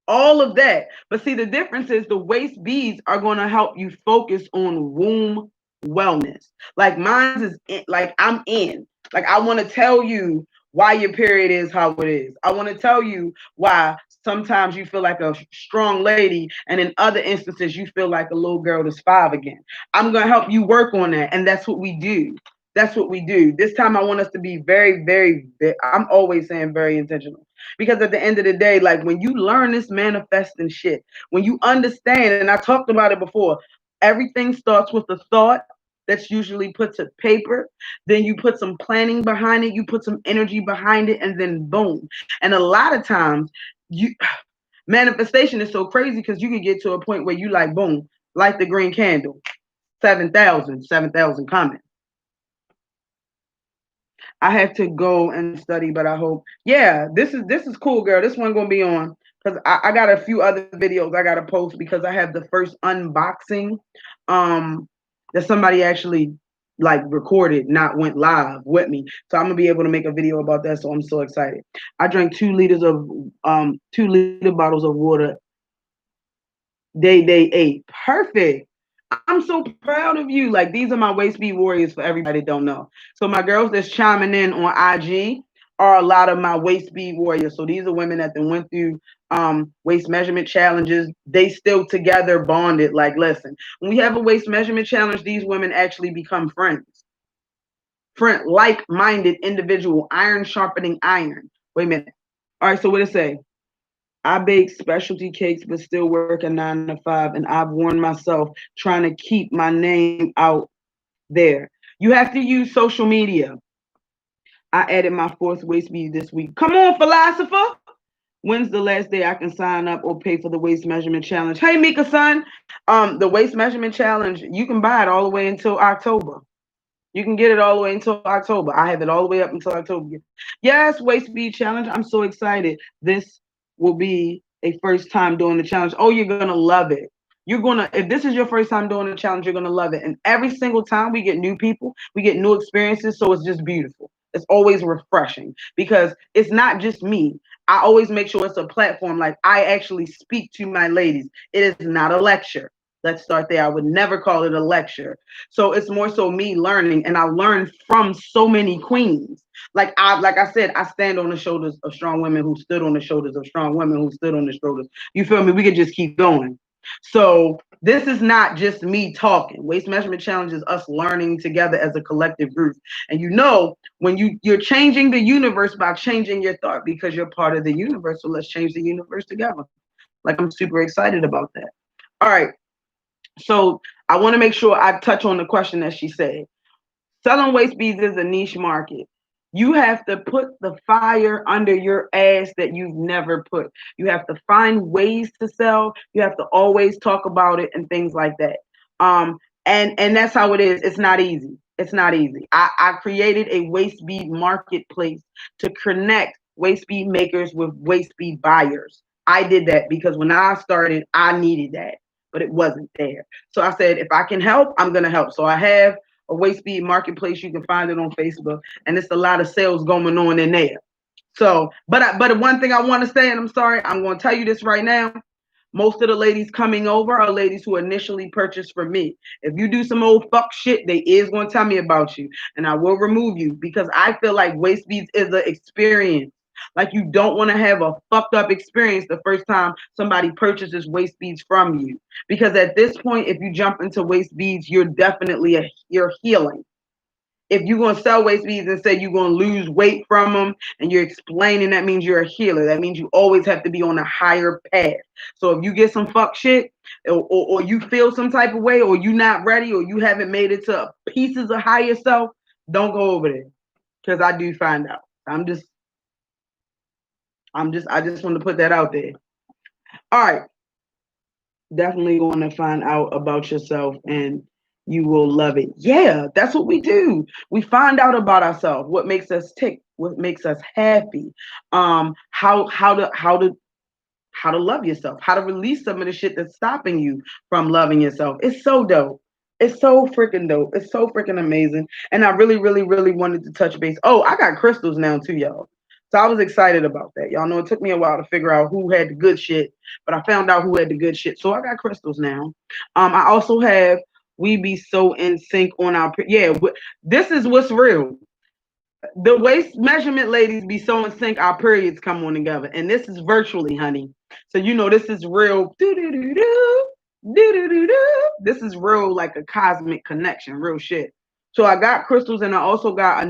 all of that. But see, the difference is the waist beads are going to help you focus on womb wellness. Like mine is like I'm in. Like I want to tell you why your period is how it is. I want to tell you why sometimes you feel like a strong lady and in other instances you feel like a little girl that's 5 again. I'm going to help you work on that, and that's what we do. That's what we do. This time I want us to be very, very, I'm always saying very intentional. Because at the end of the day, like when you learn this manifesting shit, when you understand, and I talked about it before, everything starts with a thought that's usually put to paper. Then you put some planning behind it, you put some energy behind it, and then boom. And a lot of times, you manifestation is so crazy because you can get to a point where you like, boom, light the green candle, 7,000 coming. I have to go and study, but I hope. Yeah, this is cool, girl. This one gonna be on because I got a few other videos I gotta post because I have the first unboxing that somebody actually like recorded, not went live with me. So I'm gonna be able to make a video about that. So I'm so excited. I drank 2 liters of 2 liter bottles of water. Day 8. Perfect. I'm so proud of you. Like these are my waist beat warriors for everybody that don't know. So my girls that's chiming in on IG are a lot of my waist beat warriors. So these are women that then went through waist measurement challenges. They still together bonded. Like listen, when we have a waist measurement challenge, these women actually become friends. Friend, like-minded individual, iron sharpening iron. Wait a minute. All right, so what it say? I bake specialty cakes, but still work a 9 to 5, and I've warned myself trying to keep my name out there. You have to use social media. I added my 4th waist bead this week. Come on, philosopher. When's the last day I can sign up or pay for the waist measurement challenge? Hey, Mika son, the waist measurement challenge, you can buy it all the way until October. You can get it all the way until October. I have it all the way up until October. Yes, waist bead challenge. I'm so excited. This will be a first time doing the challenge. Oh, you're gonna love it. You're gonna, if this is your first time doing the challenge, you're gonna love it. And every single time we get new people, we get new experiences. So it's just beautiful. It's always refreshing because it's not just me. I always make sure it's a platform. Like I actually speak to my ladies. It is not a lecture. Let's start there. I would never call it a lecture. So it's more so me learning, and I learned from so many queens. Like I said, I stand on the shoulders of strong women who stood on the shoulders of strong women who stood on the shoulders. You feel me? We could just keep going. So this is not just me talking. Waist Measurement Challenge is us learning together as a collective group. And when you're changing the universe by changing your thought, because you're part of the universe. So let's change the universe together. Like, I'm super excited about that. All right. So I want to make sure I touch on the question that she said. Selling waist beads is a niche market. You have to put the fire under your ass that you've never put. You have to find ways to sell. You have to always talk about it and things like that. And that's how it is. It's not easy. It's not easy. I created a waist bead marketplace to connect waist bead makers with waist bead buyers. I did that because when I started, I needed that, but it wasn't there. So I said, if I can help, I'm gonna help. So I have a waist bead marketplace. You can find it on Facebook, and it's a lot of sales going on in there. So, but one thing I want to say, and I'm sorry, I'm going to tell you this right now. Most of the ladies coming over are ladies who initially purchased from me. If you do some old fuck shit, they is going to tell me about you, and I will remove you, because I feel like waist beads is an experience. Like, you don't want to have a fucked up experience the first time somebody purchases waist beads from you. Because at this point, if you jump into waist beads, you're healing. If you're going to sell waist beads and say you're going to lose weight from them and you're explaining, that means you're a healer. That means you always have to be on a higher path. So if you get some fuck shit, or you feel some type of way, or you're not ready, or you haven't made it to pieces of higher self, don't go over there, because I do find out. I just want to put that out there. All right. Definitely going to find out about yourself, and you will love it. Yeah, that's what we do. We find out about ourselves, what makes us tick, what makes us happy, how to love yourself, how to release some of the shit that's stopping you from loving yourself. It's so dope. It's so freaking dope. It's so freaking amazing. And I really, really, really wanted to touch base. Oh, I got crystals now too, y'all. So I was excited about that. Y'all know it took me a while to figure out who had the good shit, but I found out who had the good shit. So I got crystals now. I also have We Be So In Sync on our, yeah, this is what's real. The waist measurement ladies be so in sync, our periods come on together. And this is virtually, honey. So this is real. This is real, like a cosmic connection, real shit. So I got crystals, and I also got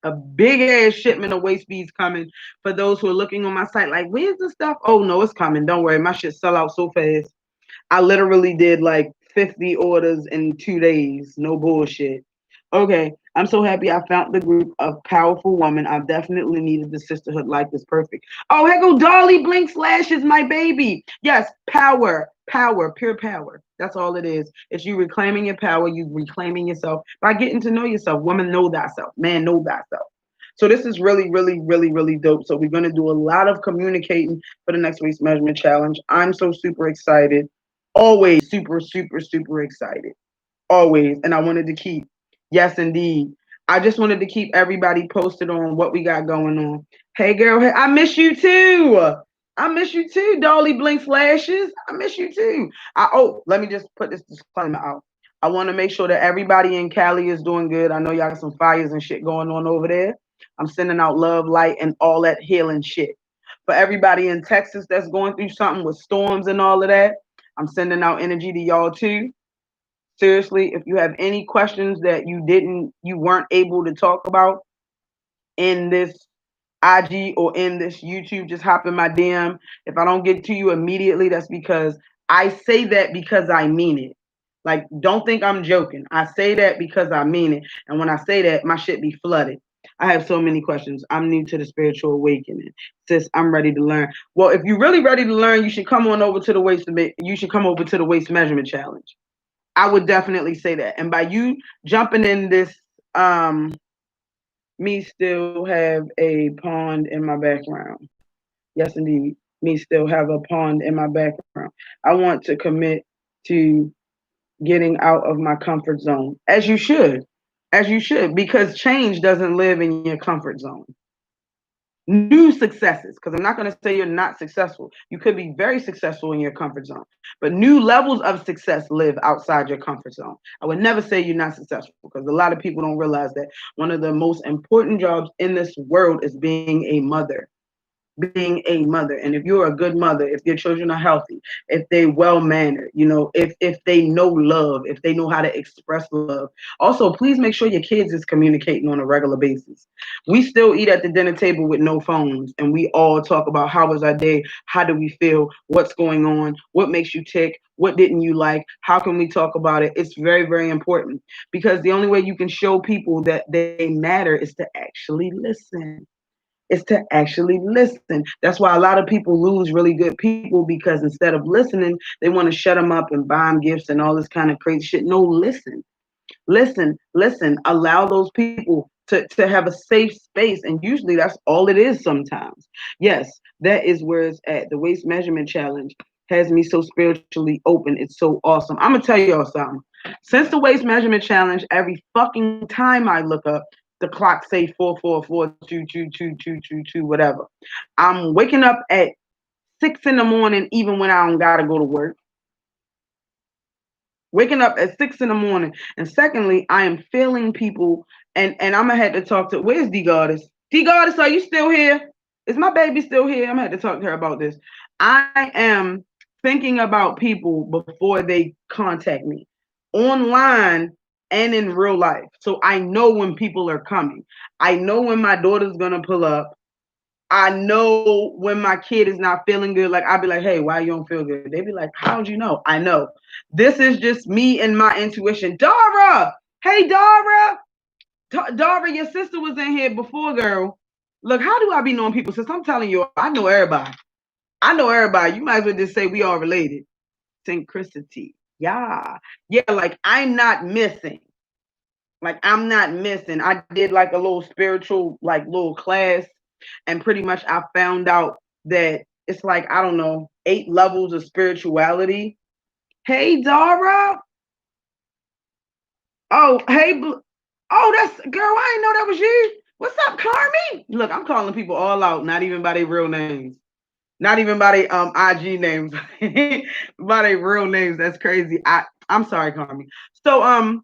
a big ass shipment of waist beads coming for those who are looking on my site. Like, where's the stuff? Oh no, it's coming. Don't worry, my shit sell out so fast. I literally did like 50 orders in 2 days. No bullshit. Okay, I'm so happy I found the group of powerful women. I definitely needed the sisterhood like this. Perfect. Oh, here go Dolly Blinks Lashes, my baby. Yes, power, pure power. That's all it is. It's you reclaiming your power, you reclaiming yourself by getting to know yourself. Woman, know thyself. Man, know thyself. So this is really, really, really, really dope. So we're going to do a lot of communicating for the next waist measurement challenge. I'm so super excited. Always super, super, super excited. Always. And I wanted to keep, yes, indeed. I just wanted to keep everybody posted on what we got going on. Hey, girl, hey, I miss you too. I miss you too, Dolly Blinks Lashes. I miss you too. Let me just put this disclaimer out. I want to make sure that everybody in Cali is doing good. I know y'all got some fires and shit going on over there. I'm sending out love, light, and all that healing shit. For everybody in Texas that's going through something with storms and all of that, I'm sending out energy to y'all too. Seriously, if you have any questions that you weren't able to talk about in this IG or in this YouTube, just hop in my DM. If I don't get to you immediately, that's because I say that because I mean it. Like, don't think I'm joking. I say that because I mean it. And when I say that, my shit be flooded. I have so many questions. I'm new to the spiritual awakening. Sis, I'm ready to learn. Well, if you're really ready to learn, you should come over to the waist measurement challenge. I would definitely say that. And by you jumping in this, me still have a pond in my background. Yes, indeed. Me still have a pond in my background. I want to commit to getting out of my comfort zone, as you should, because change doesn't live in your comfort zone. New successes, because I'm not going to say you're not successful. You could be very successful in your comfort zone, but new levels of success live outside your comfort zone. I would never say you're not successful, because a lot of people don't realize that one of the most important jobs in this world is being a mother. Being a mother. And if you're a good mother, if your children are healthy, if they well mannered, if they know love, if they know how to express love. Also, please make sure your kids is communicating on a regular basis. We still eat at the dinner table with no phones, and we all talk about how was our day, how do we feel, what's going on, what makes you tick, what didn't you like, how can we talk about it. It's very, very important, because the only way you can show people that they matter is to actually listen. Is to actually listen. That's why a lot of people lose really good people, because instead of listening, they want to shut them up and buy them gifts and all this kind of crazy shit. No, listen, listen. Allow those people to have a safe space. And usually that's all it is sometimes. Yes, that is where it's at. The waist measurement challenge has me so spiritually open. It's so awesome. I'm going to tell y'all something. Since the waist measurement challenge, every fucking time I look up, the clock say 444222222, whatever. I'm waking up at 6 in the morning, even when I don't gotta go to work. Waking up at 6 in the morning. And secondly, I am feeling people, and I'm gonna have to talk to, where's D Goddess? D Goddess, are you still here? Is my baby still here? I'm gonna have to talk to her about this. I am thinking about people before they contact me online and in real life. So I know when people are coming. I know when my daughter's gonna pull up. I know when my kid is not feeling good. Like, I'll be like, hey, why you don't feel good? They be like, how'd you know? I know. This is just me and my intuition. Dara! Hey, Dara! Dara, your sister was in here before, girl. Look, how do I be knowing people? Since I'm telling you, I know everybody. I know everybody. You might as well just say we all related. Synchronicity. Yeah. Yeah, like I'm not missing. Like I'm not missing. I did like a little spiritual, like little class, and pretty much I found out that it's like, I don't know, 8 levels of spirituality. Hey, Dara. Oh, hey, oh, that's girl. I didn't know that was you. What's up, Carmi? Look, I'm calling people all out, not even by their real names, not even by their IG names, by their real names. That's crazy. I'm sorry, Carmi. So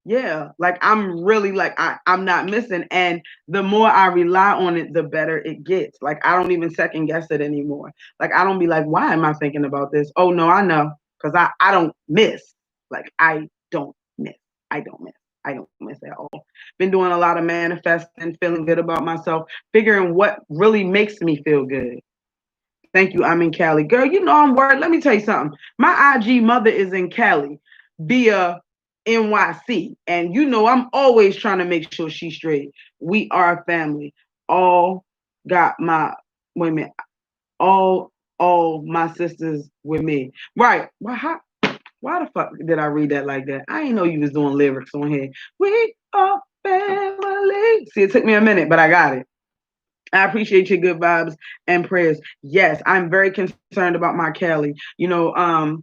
yeah, like I'm really like I'm not missing. And the more I rely on it, the better it gets. Like I don't even second guess it anymore. Like I don't be like, why am I thinking about this? Oh no, I know. Because I don't miss. Like I don't miss. I don't miss. I don't miss at all. Been doing a lot of manifesting, feeling good about myself, figuring what really makes me feel good. Thank you. I'm in Cali. Girl, you know I'm worried. Let me tell you something. My IG mother is in Cali via NYC. And you know I'm always trying to make sure she's straight. We are a family. All got my wait a minute. All my sisters with me. Right. Well, why the fuck did I read that like that? I didn't know you was doing lyrics on here. We are family. See, it took me a minute, but I got it. I appreciate your good vibes and prayers. Yes, I'm very concerned about my Cali. Hood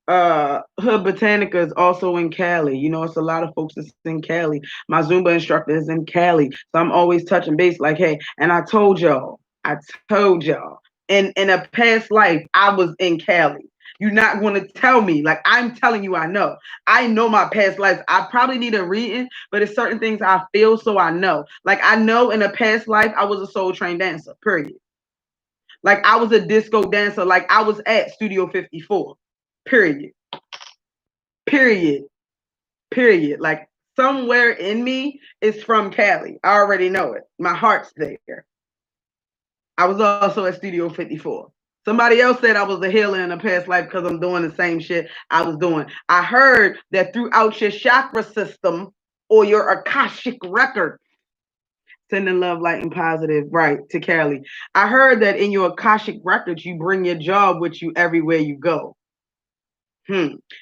Botanica is also in Cali. It's a lot of folks that's in Cali. My Zumba instructor is in Cali. So I'm always touching base like, hey, and I told y'all, in a past life, I was in Cali. You're not going to tell me. Like, I'm telling you, I know. I know my past lives. I probably need a reading, but it's certain things I feel, so I know. Like, I know in a past life, I was a soul train dancer, period. Like, I was a disco dancer. Like, I was at Studio 54, period. Period. Period. Like, somewhere in me is from Cali. I already know it. My heart's there. I was also at Studio 54. Somebody else said I was a healer in a past life because I'm doing the same shit I was doing. I heard that throughout your chakra system or your Akashic record, sending love, light, and positive, right, to Cali. I heard that in your Akashic records, you bring your job with you everywhere you go.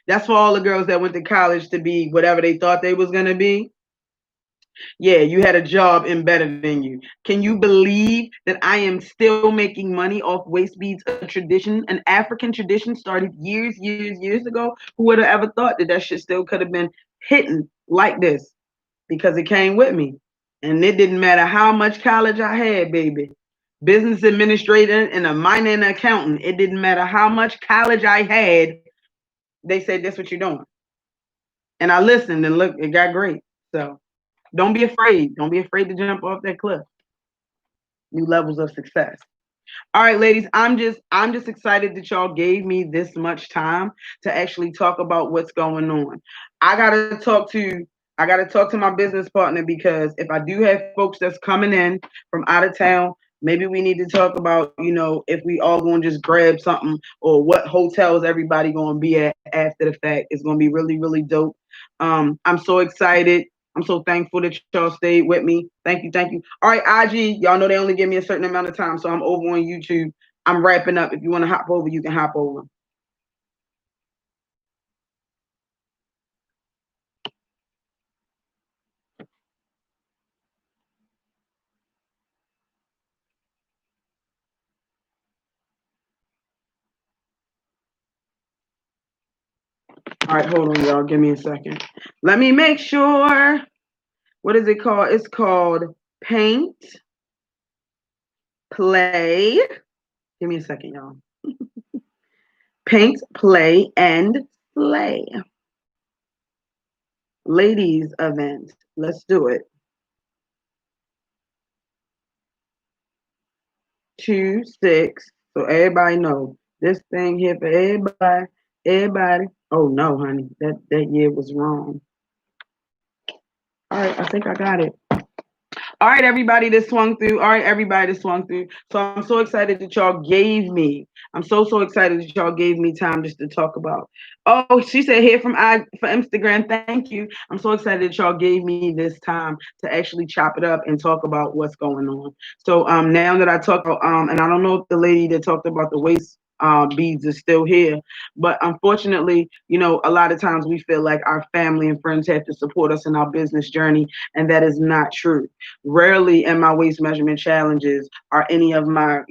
That's for all the girls that went to college to be whatever they thought they was going to be. Yeah, you had a job embedded in you. Can you believe that I am still making money off waist beads, a tradition, an African tradition started years ago? Who would have ever thought that shit still could have been hitting like this? Because it came with me. And it didn't matter how much college I had, baby. Business administrator and a minor in accounting. It didn't matter how much college I had. They said, that's what you're doing. And I listened and look, it got great. So don't be afraid. Don't be afraid to jump off that cliff. New levels of success. All right, ladies, I'm just excited that y'all gave me this much time to actually talk about what's going on. I gotta talk to I gotta talk to my business partner because if I do have folks that's coming in from out of town, maybe we need to talk about, if we all gonna just grab something or what hotels everybody gonna be at after the fact. It's gonna be really, really dope. I'm so excited. I'm so thankful that y'all stayed with me. Thank you, thank you. All right, IG, y'all know they only give me a certain amount of time, so I'm over on YouTube. I'm wrapping up. If you want to hop over, you can hop over. All right, hold on, y'all. Give me a second. Let me make sure. What is it called? It's called Paint, Play. Give me a second, y'all. Paint, Play, and Slay. Ladies event. Let's do it. 2-6. So everybody know this thing here for everybody. Everybody. Oh no, honey, that year was wrong. All right, I think I got it. All right, everybody that swung through. All right, everybody that swung through. So I'm so excited that y'all gave me. I'm so excited that y'all gave me time just to talk about. Oh, she said here for Instagram. Thank you. I'm so excited that y'all gave me this time to actually chop it up and talk about what's going on. So now that I talk about and I don't know if the lady that talked about the waist beads is still here, but unfortunately, a lot of times we feel like our family and friends have to support us in our business journey, and that is not true. Rarely in my waist measurement challenges are any of my,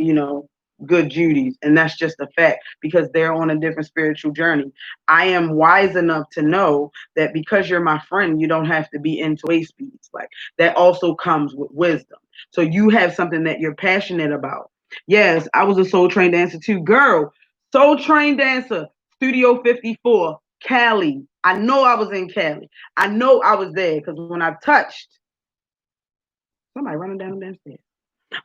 good Judies. And that's just a fact because they're on a different spiritual journey. I am wise enough to know that because you're my friend, you don't have to be into waist beads. Like that also comes with wisdom. So you have something that you're passionate about. Yes, I was a soul train dancer too. Girl, soul train dancer, Studio 54, Cali. I know I was in Cali. I know I was there because when I touched, somebody running down the damn stairs.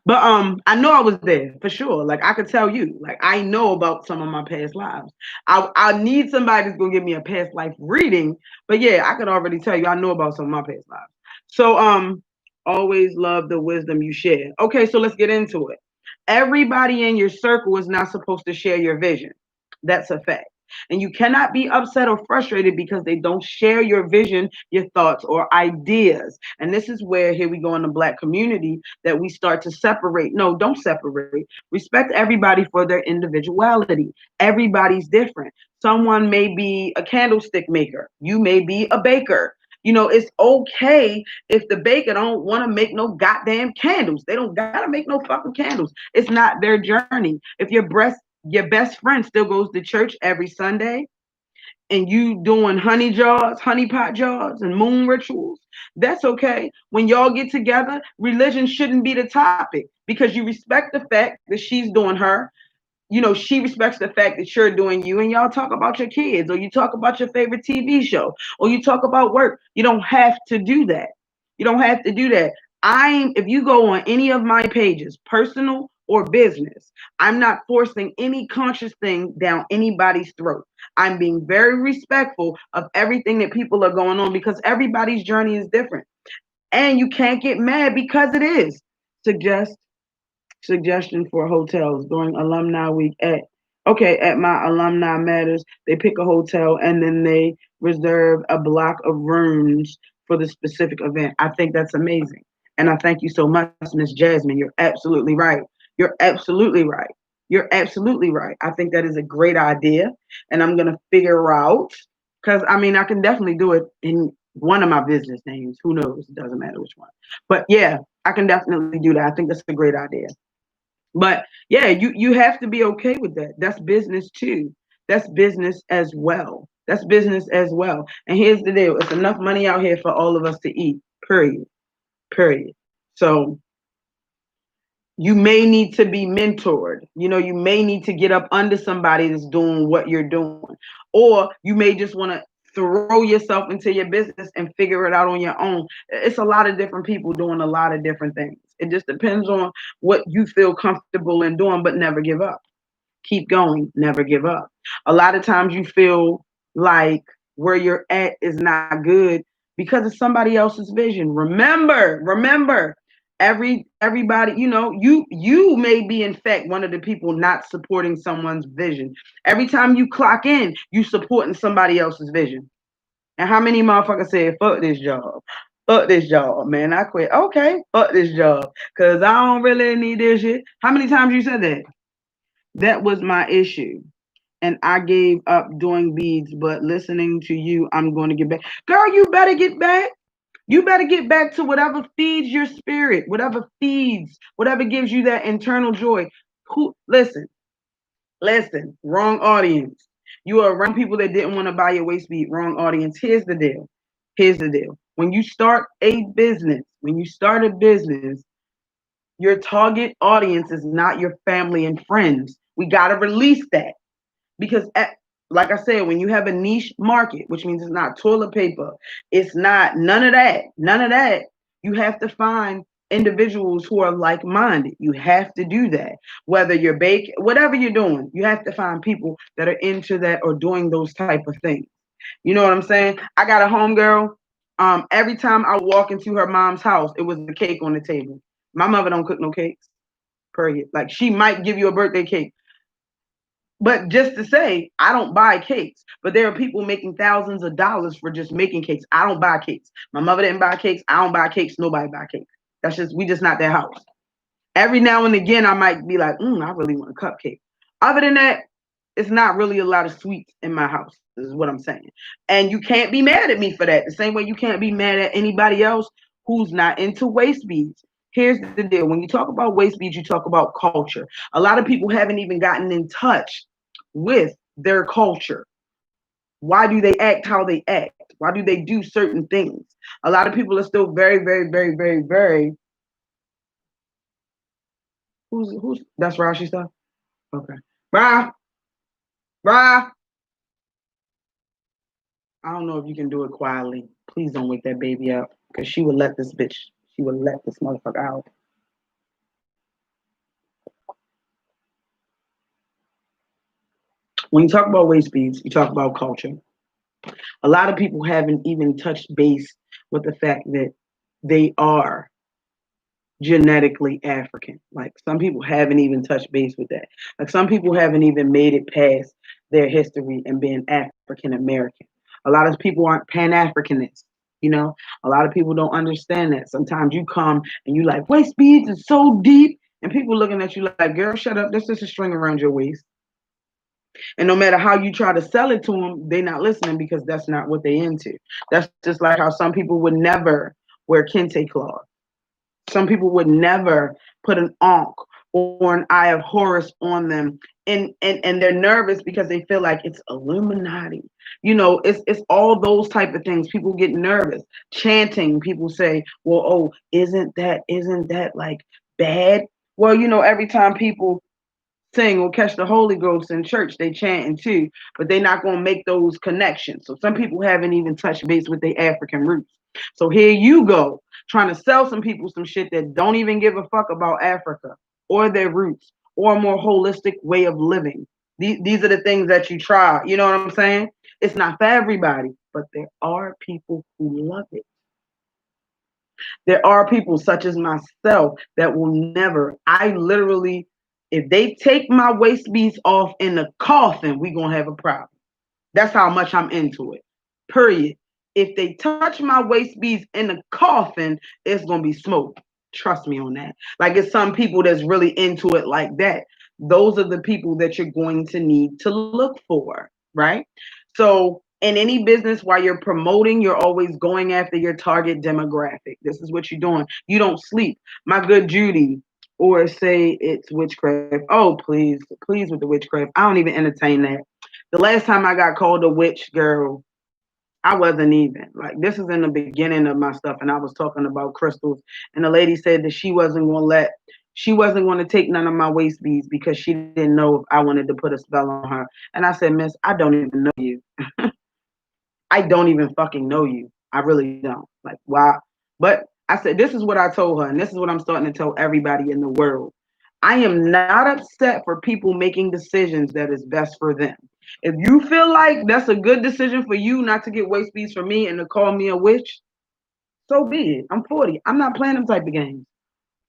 But I know I was there for sure. Like I could tell you, like I know about some of my past lives. I need somebody who's gonna give me a past life reading. But yeah, I could already tell you I know about some of my past lives. So always love the wisdom you share. Okay, so let's get into it. Everybody in your circle is not supposed to share your vision. That's a fact. And you cannot be upset or frustrated because they don't share your vision, your thoughts, or ideas. And this is where, here we go in the Black community, that we start to separate. No, don't separate. Respect everybody for their individuality. Everybody's different. Someone may be a candlestick maker, you may be a baker. It's okay if the baker don't want to make no goddamn candles. They don't gotta make no fucking candles. It's not their journey. If your best friend still goes to church every Sunday and you doing honey pot jars and moon rituals, that's okay. When y'all get together, religion shouldn't be the topic because you respect the fact that she's doing her. She respects the fact that you're doing you, and y'all talk about your kids or you talk about your favorite TV show or you talk about work. You don't have to do that. You don't have to do that. If you go on any of my pages, personal or business, I'm not forcing any conscious thing down anybody's throat. I'm being very respectful of everything that people are going on because everybody's journey is different. And you can't get mad because it is. Suggest suggestion for hotels during alumni week at my alumni matters, they pick a hotel and then they reserve a block of rooms for the specific event. I think that's amazing, and I thank you so much, Miss Jasmine. You're absolutely right. You're absolutely right. You're absolutely right. I think that is a great idea, and I'm gonna figure out, because I mean I can definitely do it in one of my business names. Who knows? It doesn't matter which one. But yeah, I can definitely do that. I think that's a great idea. But yeah, you have to be okay with that. That's business too. That's business as well. That's business as well. And here's the deal: it's enough money out here for all of us to eat. Period. period. So you may need to be mentored. You may need to get up under somebody that's doing what you're doing. Or you may just want to throw yourself into your business and figure it out on your own. It's a lot of different people doing a lot of different things. It just depends on what you feel comfortable in doing, but never give up. Keep going, never give up. A lot of times you feel like where you're at is not good because of somebody else's vision. Remember, everybody, you may be in fact one of the people not supporting someone's vision. Every time you clock in, you supporting somebody else's vision. And how many motherfuckers said, fuck this job? Fuck this job, man. I quit. Okay, fuck this job. Cause I don't really need this shit. How many times you said that? That was my issue. And I gave up doing beads, but listening to you, I'm going to get back. Girl, you better get back. You better get back to whatever feeds your spirit, whatever gives you that internal joy. Listen, wrong audience. You are around people that didn't want to buy your waist bead, wrong audience. Here's the deal. When you start a business, your target audience is not your family and friends. We got to release that. Because like I said, when you have a niche market, which means it's not toilet paper, it's not none of that. You have to find individuals who are like-minded. You have to do that. Whether you're baking, whatever you're doing, you have to find people that are into that or doing those type of things. You know what I'm saying? I got a homegirl. Every time I walk into her mom's house, it was a cake on the table. My mother don't cook no cakes. Period. Like, she might give you a birthday cake. But just to say, I don't buy cakes, but there are people making thousands of dollars for just making cakes. I don't buy cakes. My mother didn't buy cakes. I don't buy cakes. Nobody buy cakes. We just not that house. Every now and again, I might be like, I really want a cupcake. Other than that, it's not really a lot of sweets in my house, is what I'm saying. And you can't be mad at me for that. The same way you can't be mad at anybody else who's not into waist beads. Here's the deal. When you talk about waist beads, you talk about culture. A lot of people haven't even gotten in touch with their culture. Why do they act how they act? Why do they do certain things? A lot of people are still very, very, very, very, very. Who's that's Rashi stuff? Okay. Ra, Ra. I don't know if you can do it quietly. Please don't wake that baby up. Because she would let this bitch, she would let this motherfucker out. When you talk about waist beads, you talk about culture. A lot of people haven't even touched base with the fact that they are genetically African. Like, some people haven't even touched base with that. Like, some people haven't even made it past their history and being African American. A lot of people aren't Pan Africanists. A lot of people don't understand that. Sometimes you come and you like, waist beads is so deep, and people looking at you like, girl, shut up. That's just a string around your waist. And no matter how you try to sell it to them, they're not listening because that's not what they into. That's just like how some people would never wear kente cloth. Some people would never put an ankh or an eye of Horus on them. And they're nervous because they feel like it's Illuminati. It's all those type of things. People get nervous. Chanting, people say, well, oh, isn't that like bad? Well, every time people sing or catch the Holy Ghost in church, they chanting too, but they're not going to make those connections. So some people haven't even touched base with their African roots. So here you go, trying to sell some people some shit that don't even give a fuck about Africa or their roots or a more holistic way of living. These are the things that you try. You know what I'm saying? It's not for everybody, but there are people who love it. There are people such as myself that will never, I literally, if they take my waist beads off in the coffin, we gonna have a problem. That's how much I'm into it. Period. If they touch my waist beads in the coffin, it's gonna be smoke. Trust me on that. Like, it's some people that's really into it like that. Those are the people that you're going to need to look for, right? So in any business, while you're promoting, you're always going after your target demographic. This is what you're doing. You don't sleep. My good Judy, or say it's witchcraft. Oh, please with the witchcraft. I don't even entertain that. The last time I got called a witch, girl, I wasn't even like this is in the beginning of my stuff, and I was talking about crystals, and the lady said that she wasn't going to take none of my waist beads because she didn't know if I wanted to put a spell on her. And I said, Miss, I don't even know you. I don't even fucking know you. I really don't. Like, why? But I said, this is what I told her, and this is what I'm starting to tell everybody in the world. I am not upset for people making decisions that is best for them. If you feel like that's a good decision for you not to get waist beads from me and to call me a witch, so be it. I'm 40. I'm not playing them type of games.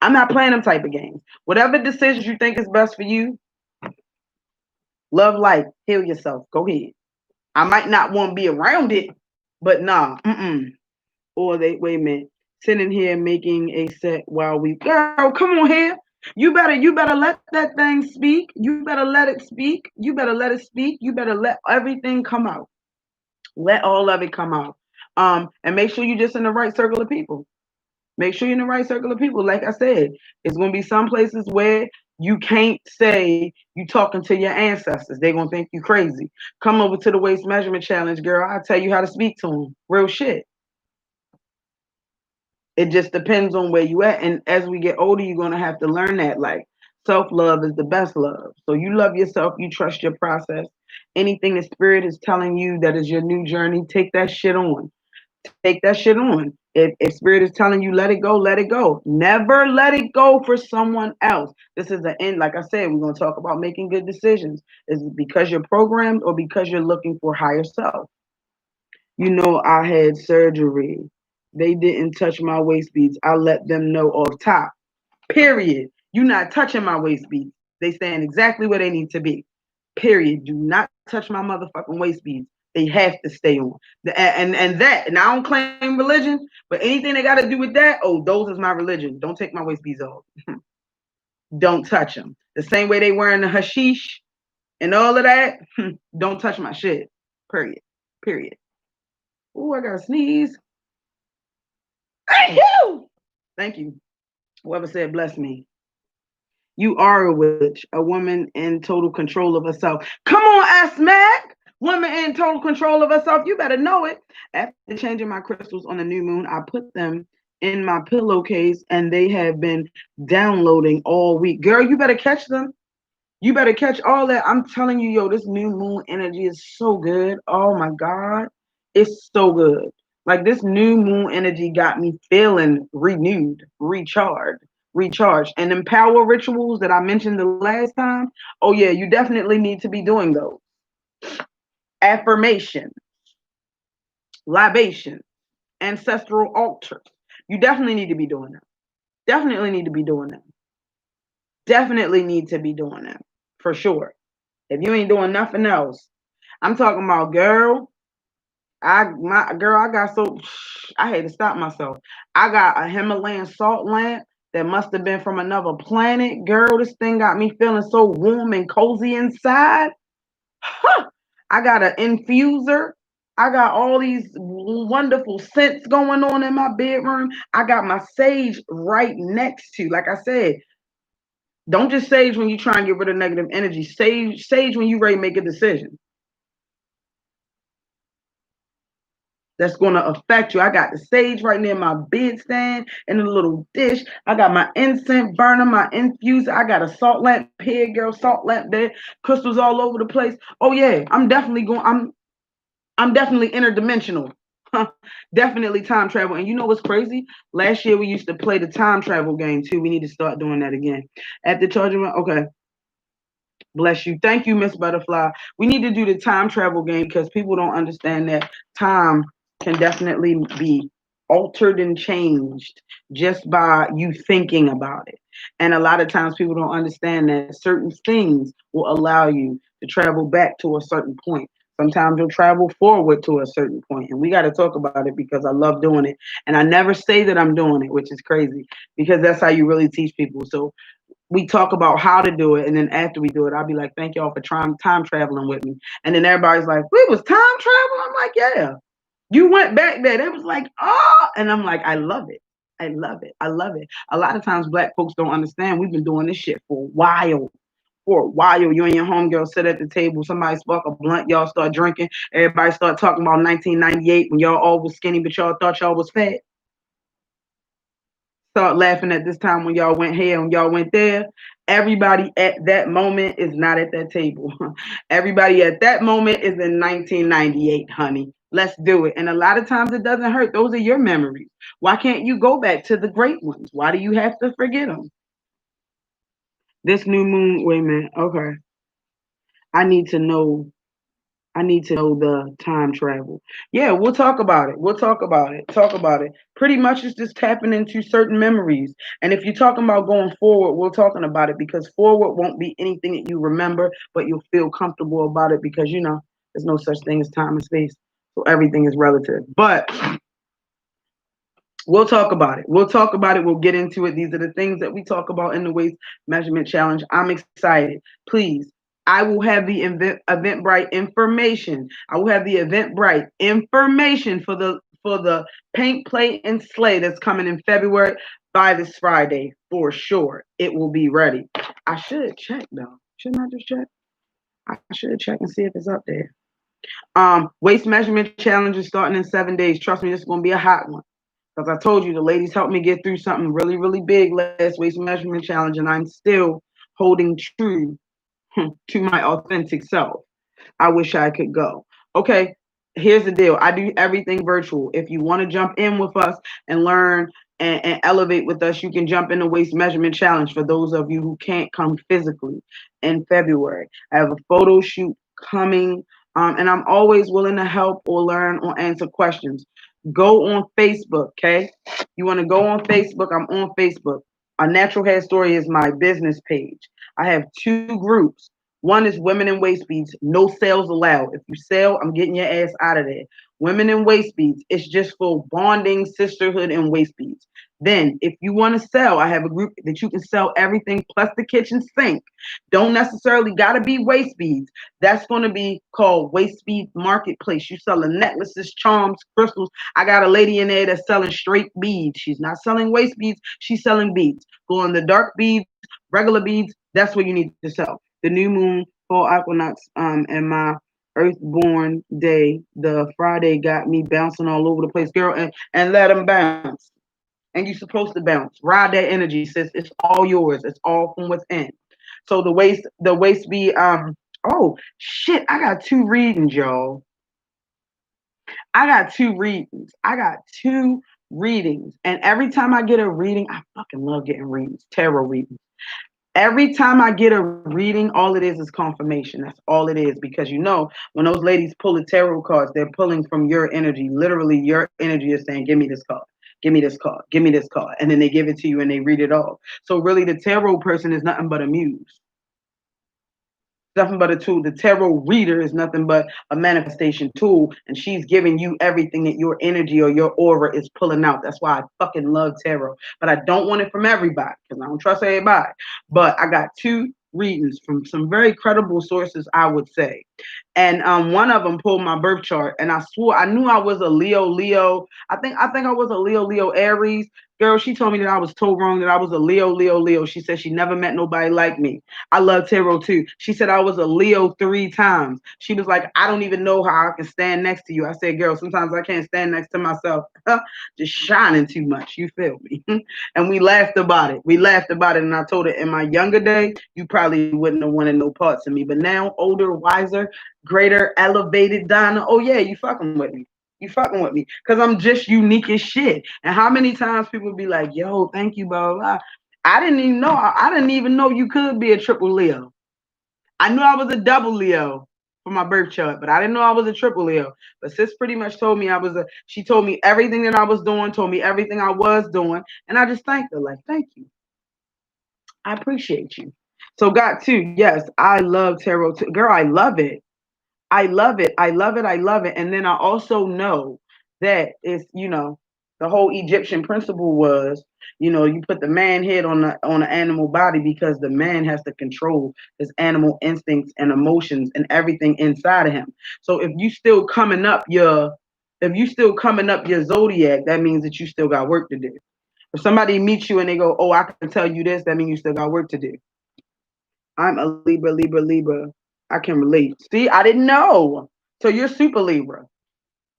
I'm not playing them type of games. Whatever decisions you think is best for you, love life, heal yourself. Go ahead. I might not want to be around it, but nah, Or they wait a minute, sitting here making a set while we girl, come on here. You better let that thing speak. You better let it speak. You better let it speak. You better let everything come out. Let all of it come out. And make sure you're just in the right circle of people. Make sure you're in the right circle of people. Like I said, it's gonna be some places where you can't say you talking to your ancestors. They're gonna think you crazy. Come over to the waist measurement challenge, girl. I'll tell you how to speak to them. Real shit. It just depends on where you at. And as we get older, you're gonna have to learn that. Like self-love is the best love. So you love yourself, you trust your process. Anything the spirit is telling you that is your new journey, take that shit on. Take that shit on. If spirit is telling you let it go, let it go. Never let it go for someone else. This is the end. Like I said, we're gonna talk about making good decisions. Is it because you're programmed or because you're looking for higher self? You know, I had surgery. They didn't touch my waist beads. I let them know off top. Period. You're not touching my waist beads. They stand exactly where they need to be. Period. Do not touch my motherfucking waist beads. They have to stay on. And I don't claim religion, but anything they got to do with that, oh, those is my religion. Don't take my waist beads off. Don't touch them. The same way they wearing the hashish and all of that, don't touch my shit. Period. Period. Oh, I got to sneeze. Thank you. Thank you. Whoever said bless me. You are a witch, a woman in total control of herself. Come on, Asmac. Woman in total control of herself. You better know it. After changing my crystals on the new moon, I put them in my pillowcase and they have been downloading all week. Girl, you better catch them. You better catch all that. I'm telling you, yo, this new moon energy is so good. Oh my God. It's so good. Like this new moon energy got me feeling renewed, recharged. And them power rituals that I mentioned the last time. Oh yeah, you definitely need to be doing those. Affirmation, libation, ancestral altars. You definitely need to be doing them. Definitely need to be doing them. Definitely need to be doing them. For sure. If you ain't doing nothing else, I'm talking about girl. I got so I had to stop myself. I got a Himalayan salt lamp that must have been from another planet. Girl, this thing got me feeling so warm and cozy inside. Huh. I got an infuser. I got all these wonderful scents going on in my bedroom. I got my sage right next to, like I said, don't just sage when you try and get rid of negative energy. Sage when you ready to make a decision that's going to affect you. I got the sage right near my bedstand in a little dish. I got my incense burner, my infuser. I got a salt lamp here, girl, salt lamp there, crystals all over the place. Oh yeah, I'm definitely interdimensional. Definitely time travel. And you know what's crazy? Last year we used to play the time travel game too. We need to start doing that again. At the charging, okay. Bless you. Thank you, Miss Butterfly. We need to do the time travel game because people don't understand that time can definitely be altered and changed just by you thinking about it. And a lot of times people don't understand that certain things will allow you to travel back to a certain point. Sometimes you'll travel forward to a certain point. And we got to talk about it because I love doing it. And I never say that I'm doing it, which is crazy because that's how you really teach people. So we talk about how to do it, and then after we do it, I'll be like, "Thank y'all for trying time traveling with me." And then everybody's like, "We was time traveling." I'm like, "Yeah, you went back there." It was like, "Oh," and I'm like, "I love it. I love it. I love it." A lot of times, Black folks don't understand. We've been doing this shit for a while, for a while. You and your homegirl sit at the table, somebody spark a blunt, y'all start drinking, everybody start talking about 1998 when y'all all was skinny, but y'all thought y'all was fat. Start laughing at this time when y'all went here and y'all went there. Everybody at that moment is not at that table. Everybody at that moment is in 1998, honey. Let's do it. And a lot of times it doesn't hurt. Those are your memories. Why can't you go back to the great ones? Why do you have to forget them? This new moon, wait a minute. Okay. I need to know I need to know the time travel. Yeah, we'll talk about it. We'll talk about it. Talk about it. Pretty much it's just tapping into certain memories. And if you're talking about going forward, we're talking about it because forward won't be anything that you remember, but you'll feel comfortable about it because there's no such thing as time and space. So everything is relative. But we'll talk about it. We'll talk about it. We'll get into it. These are the things that we talk about in the waist measurement challenge. I'm excited. Please, I will have the Eventbrite information. I will have the Eventbrite information for the paint, play, and slay that's coming in February by this Friday for sure. It will be ready. I should check though. Shouldn't I just check? I should check and see if it's up there. Waist measurement challenge is starting in 7 days. Trust me, this is gonna be a hot one. Because I told you the ladies helped me get through something really, really big last waist measurement challenge, and I'm still holding true to my authentic self. I wish I could go. Okay, here's the deal. I do everything virtual. If you want to jump in with us and learn and elevate with us, you can jump in the waist measurement challenge for those of you who can't come physically in February. I have a photo shoot coming, and I'm always willing to help or learn or answer questions. Go on Facebook, okay? You want to go on Facebook? I'm on Facebook. A Natural Hair Story is my business page. I have two groups. One is Women in Waist Beads, no sales allowed. If you sell, I'm getting your ass out of there. Women in Waist Beads, it's just for bonding, sisterhood, and waist beads. Then, if you want to sell, I have a group that you can sell everything plus the kitchen sink. Don't necessarily got to be waist beads. That's going to be called Waist Bead Marketplace. You selling necklaces, charms, crystals. I got a lady in there that's selling straight beads. She's not selling waist beads. She's selling beads. Go on the dark beads, regular beads. That's what you need to sell. The new moon, fall equinox, and my Earthborn day, the Friday got me bouncing all over the place, girl, and let them bounce. And you're supposed to bounce. Ride that energy, sis. It's all yours. It's all from within. So the waist be oh shit, I got two readings, y'all. I got two readings. I got two readings. And every time I get a reading, I fucking love getting readings, tarot readings. Every time I get a reading, all it is confirmation. That's all it is. Because when those ladies pull the tarot cards, they're pulling from your energy. Literally, your energy is saying, give me this card. Give me this card. Give me this card. And then they give it to you and they read it off. So really the tarot person is nothing but a muse. Nothing but a tool. The tarot reader is nothing but a manifestation tool, and she's giving you everything that your energy or your aura is pulling out. That's why I fucking love tarot, but I don't want it from everybody because I don't trust everybody. But I got two readings from some very credible sources, I would say. And one of them pulled my birth chart, and I swore I knew I was a Leo. I think I was a Leo Aries. Girl, she told me that I was told wrong that I was a Leo. She said she never met nobody like me. I love tarot too. She said I was a Leo 3 times. She was like, I don't even know how I can stand next to you. I said, girl, sometimes I can't stand next to myself. Just shining too much. You feel me? And we laughed about it. And I told her in my younger day, you probably wouldn't have wanted no parts of me. But now, older, wiser, greater, elevated Donna, oh yeah, you fucking with me. You fucking with me because I'm just unique as shit. And how many times people be like, yo, thank you, blah, blah, blah. I didn't even know. I didn't even know you could be a triple Leo. I knew I was a double Leo for my birth chart, but I didn't know I was a triple Leo. But sis pretty much told me she told me everything that I was doing, told me everything I was doing. And I just thanked her, like, thank you. I appreciate you. So got two. Yes, I love tarot too. Girl, I love it. I love it. I love it. I love it. And then I also know that the whole Egyptian principle was, you put the man head on the animal body because the man has to control his animal instincts and emotions and everything inside of him. So if you still coming up your zodiac, that means that you still got work to do. If somebody meets you and they go, oh, I can tell you this, that means you still got work to do. I'm a Libra, Libra, Libra. I can relate. See, I didn't know. So you're super Libra.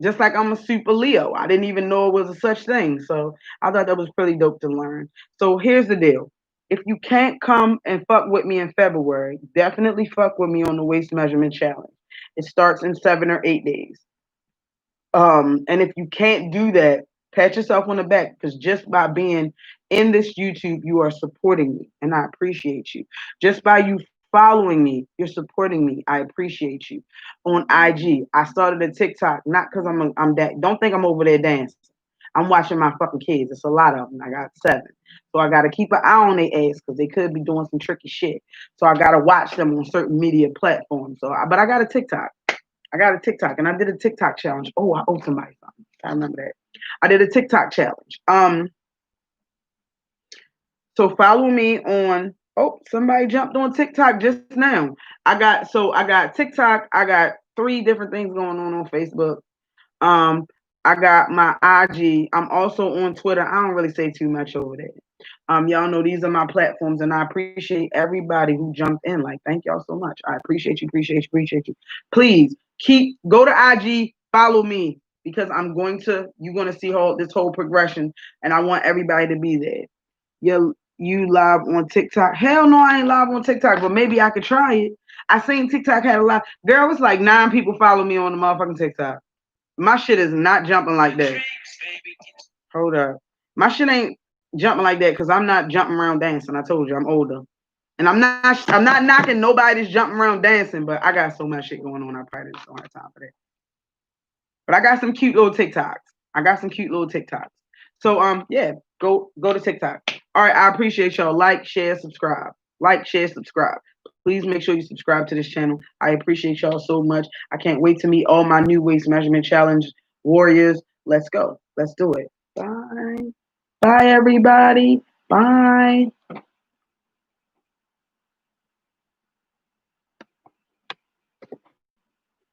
Just like I'm a super Leo. I didn't even know it was a such thing. So I thought that was pretty dope to learn. So here's the deal. If you can't come and fuck with me in February, definitely fuck with me on the waist measurement challenge. It starts in 7 or 8 days. And if you can't do that, pat yourself on the back because just by being in this YouTube, you are supporting me, and I appreciate you. Just by you following me, you're supporting me. I appreciate you. On IG, I started a TikTok not because I'm that. Don't think I'm over there dancing. I'm watching my fucking kids. It's a lot of them. I got 7, so I got to keep an eye on their ass because they could be doing some tricky shit. So I got to watch them on certain media platforms. But I got a TikTok. I got a TikTok and I did a TikTok challenge. Oh, I owe somebody something. I remember that. I did a TikTok challenge. So follow me on. Oh, somebody jumped on TikTok just now. I got TikTok. I got 3 different things going on Facebook. Um, I got my IG. I'm also on Twitter. I don't really say too much over there. Y'all know these are my platforms, and I appreciate everybody who jumped in. Like, thank y'all so much. I appreciate you. Please go to IG, follow me because you're gonna see this whole progression, and I want everybody to be there. You live on TikTok? Hell no, I ain't live on TikTok, but maybe I could try it. I seen TikTok had a lot. Girl, it's like 9 people follow me on the motherfucking TikTok. My shit is not jumping like that. Hold up. My shit ain't jumping like that because I'm not jumping around dancing. I told you I'm older. And I'm not knocking nobody's jumping around dancing, but I got so much shit going on. I probably just don't have time for that. But I got some cute little TikToks. So yeah, go to TikTok. All right, I appreciate y'all. Like, share, subscribe. Like, share, subscribe. Please make sure you subscribe to this channel. I appreciate y'all so much. I can't wait to meet all my new waist measurement challenge warriors. Let's go. Let's do it. Bye. Bye everybody. Bye.